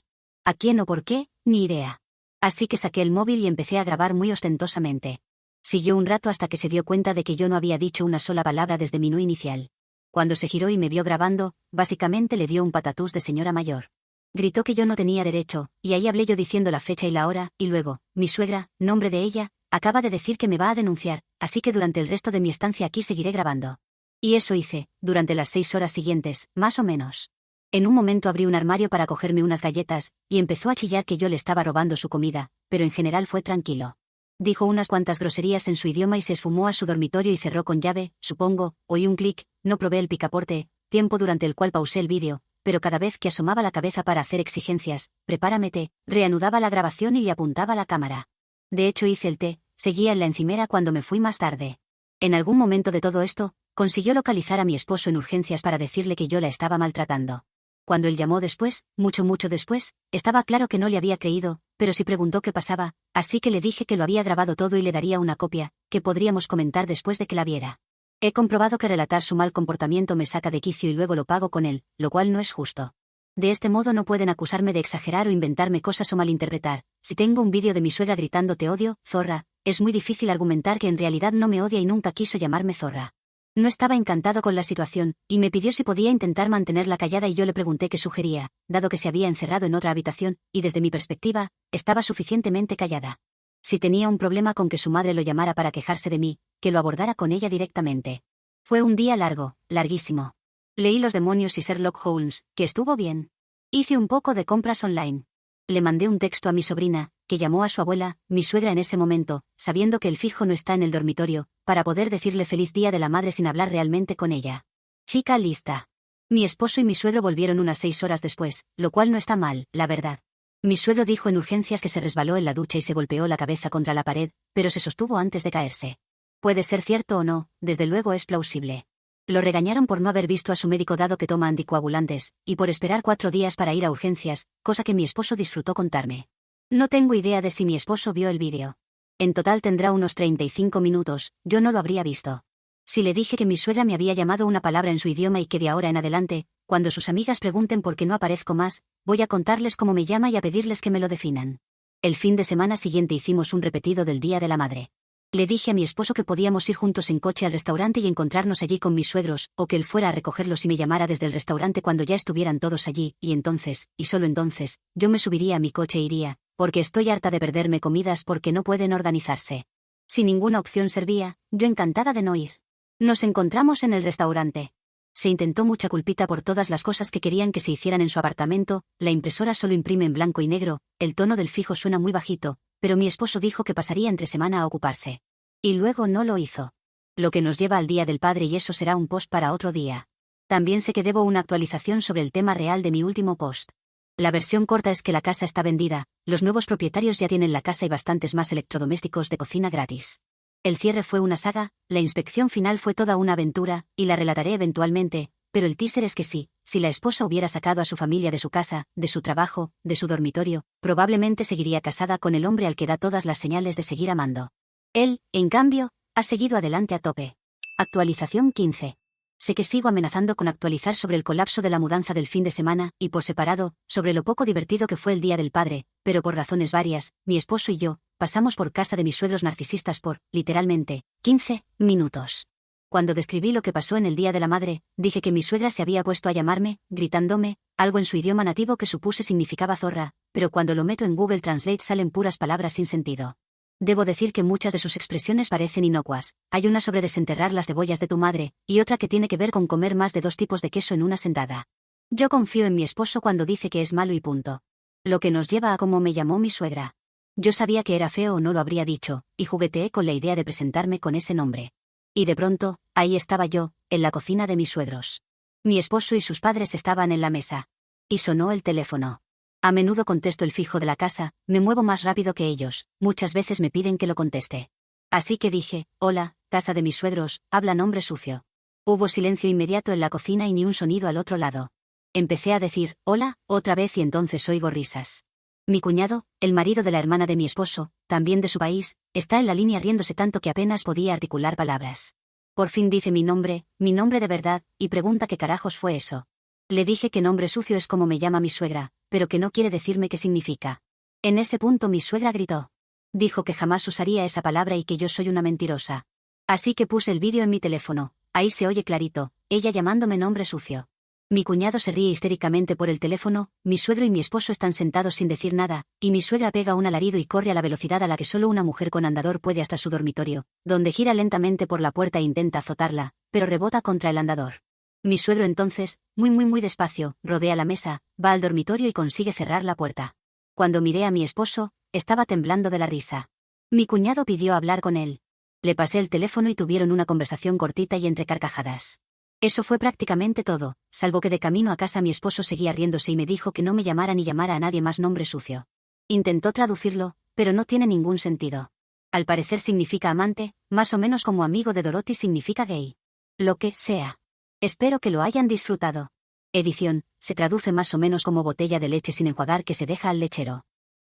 ¿A quién o por qué? Ni idea. Así que saqué el móvil y empecé a grabar muy ostentosamente. Siguió un rato hasta que se dio cuenta de que yo no había dicho una sola palabra desde mi no inicial. Cuando se giró y me vio grabando, básicamente le dio un patatús de señora mayor. Gritó que yo no tenía derecho, y ahí hablé yo diciendo la fecha y la hora, y luego, mi suegra, nombre de ella, acaba de decir que me va a denunciar, así que durante el resto de mi estancia aquí seguiré grabando. Y eso hice, durante las 6 horas siguientes, más o menos. En un momento abrí un armario para cogerme unas galletas, y empezó a chillar que yo le estaba robando su comida, pero en general fue tranquilo. Dijo unas cuantas groserías en su idioma y se esfumó a su dormitorio y cerró con llave, supongo, oí un clic, no probé el picaporte, tiempo durante el cual pausé el vídeo, pero cada vez que asomaba la cabeza para hacer exigencias, prepárame té, reanudaba la grabación y le apuntaba la cámara. De hecho hice el té, seguía en la encimera cuando me fui más tarde. En algún momento de todo esto, consiguió localizar a mi esposo en urgencias para decirle que yo la estaba maltratando. Cuando él llamó después, mucho después, estaba claro que no le había creído, pero sí preguntó qué pasaba, así que le dije que lo había grabado todo y le daría una copia, que podríamos comentar después de que la viera. He comprobado que relatar su mal comportamiento me saca de quicio y luego lo pago con él, lo cual no es justo. De este modo no pueden acusarme de exagerar o inventarme cosas o malinterpretar. Si tengo un vídeo de mi suegra gritando te odio, zorra, es muy difícil argumentar que en realidad no me odia y nunca quiso llamarme zorra. No estaba encantado con la situación, y me pidió si podía intentar mantenerla callada y yo le pregunté qué sugería, dado que se había encerrado en otra habitación, y desde mi perspectiva, estaba suficientemente callada. Si tenía un problema con que su madre lo llamara para quejarse de mí, que lo abordara con ella directamente. Fue un día largo, larguísimo. Leí Los demonios y Sherlock Holmes, que estuvo bien. Hice un poco de compras online. Le mandé un texto a mi sobrina, que llamó a su abuela, mi suegra en ese momento, sabiendo que el fijo no está en el dormitorio, para poder decirle feliz día de la madre sin hablar realmente con ella. Chica lista. Mi esposo y mi suegro volvieron unas 6 horas después, lo cual no está mal, la verdad. Mi suegro dijo en urgencias que se resbaló en la ducha y se golpeó la cabeza contra la pared, pero se sostuvo antes de caerse. Puede ser cierto o no, desde luego es plausible. Lo regañaron por no haber visto a su médico dado que toma anticoagulantes, y por esperar 4 días para ir a urgencias, cosa que mi esposo disfrutó contarme. No tengo idea de si mi esposo vio el vídeo. En total tendrá unos 35 minutos, yo no lo habría visto. Si le dije que mi suegra me había llamado una palabra en su idioma y que de ahora en adelante, cuando sus amigas pregunten por qué no aparezco más, voy a contarles cómo me llama y a pedirles que me lo definan. El fin de semana siguiente hicimos un repetido del Día de la Madre. Le dije a mi esposo que podíamos ir juntos en coche al restaurante y encontrarnos allí con mis suegros, o que él fuera a recogerlos y me llamara desde el restaurante cuando ya estuvieran todos allí, y entonces, y solo entonces, yo me subiría a mi coche e iría, porque estoy harta de perderme comidas porque no pueden organizarse. Si ninguna opción servía, yo encantada de no ir. Nos encontramos en el restaurante. Se intentó mucha culpita por todas las cosas que querían que se hicieran en su apartamento, la impresora solo imprime en blanco y negro, el tono del fijo suena muy bajito, pero mi esposo dijo que pasaría entre semana a ocuparse. Y luego no lo hizo. Lo que nos lleva al Día del Padre y eso será un post para otro día. También sé que debo una actualización sobre el tema real de mi último post. La versión corta es que la casa está vendida, los nuevos propietarios ya tienen la casa y bastantes más electrodomésticos de cocina gratis. El cierre fue una saga, la inspección final fue toda una aventura, y la relataré eventualmente, pero el teaser es que sí, si la esposa hubiera sacado a su familia de su casa, de su trabajo, de su dormitorio, probablemente seguiría casada con el hombre al que da todas las señales de seguir amando. Él, en cambio, ha seguido adelante a tope. Actualización 15. Sé que sigo amenazando con actualizar sobre el colapso de la mudanza del fin de semana, y por separado, sobre lo poco divertido que fue el Día del Padre, pero por razones varias, mi esposo y yo, pasamos por casa de mis suegros narcisistas por, literalmente, 15 minutos. Cuando describí lo que pasó en el Día de la Madre, dije que mi suegra se había puesto a llamarme, gritándome, algo en su idioma nativo que supuse significaba zorra, pero cuando lo meto en Google Translate salen puras palabras sin sentido. Debo decir que muchas de sus expresiones parecen inocuas. Hay una sobre desenterrar las cebollas de tu madre, y otra que tiene que ver con comer más de 2 tipos de queso en una sentada. Yo confío en mi esposo cuando dice que es malo y punto. Lo que nos lleva a cómo me llamó mi suegra. Yo sabía que era feo o no lo habría dicho, y jugueteé con la idea de presentarme con ese nombre. Y de pronto, ahí estaba yo, en la cocina de mis suegros. Mi esposo y sus padres estaban en la mesa. Y sonó el teléfono. A menudo contesto el fijo de la casa, me muevo más rápido que ellos, muchas veces me piden que lo conteste. Así que dije, hola, casa de mis suegros, habla nombre sucio. Hubo silencio inmediato en la cocina y ni un sonido al otro lado. Empecé a decir, hola, otra vez y entonces oigo risas. Mi cuñado, el marido de la hermana de mi esposo, también de su país, está en la línea riéndose tanto que apenas podía articular palabras. Por fin dice mi nombre de verdad, y pregunta qué carajos fue eso. Le dije que nombre sucio es como me llama mi suegra, pero que no quiere decirme qué significa. En ese punto mi suegra gritó. Dijo que jamás usaría esa palabra y que yo soy una mentirosa. Así que puse el vídeo en mi teléfono, ahí se oye clarito, ella llamándome nombre sucio. Mi cuñado se ríe histéricamente por el teléfono, mi suegro y mi esposo están sentados sin decir nada, y mi suegra pega un alarido y corre a la velocidad a la que solo una mujer con andador puede hasta su dormitorio, donde gira lentamente por la puerta e intenta azotarla, pero rebota contra el andador. Mi suegro entonces, muy despacio, rodea la mesa, va al dormitorio y consigue cerrar la puerta. Cuando miré a mi esposo, estaba temblando de la risa. Mi cuñado pidió hablar con él. Le pasé el teléfono y tuvieron una conversación cortita y entre carcajadas. Eso fue prácticamente todo, salvo que de camino a casa mi esposo seguía riéndose y me dijo que no me llamara ni llamara a nadie más nombre sucio. Intentó traducirlo, pero no tiene ningún sentido. Al parecer significa amante, más o menos como amigo de Dorothy significa gay. Lo que sea. Espero que lo hayan disfrutado. Edición, se traduce más o menos como botella de leche sin enjuagar que se deja al lechero.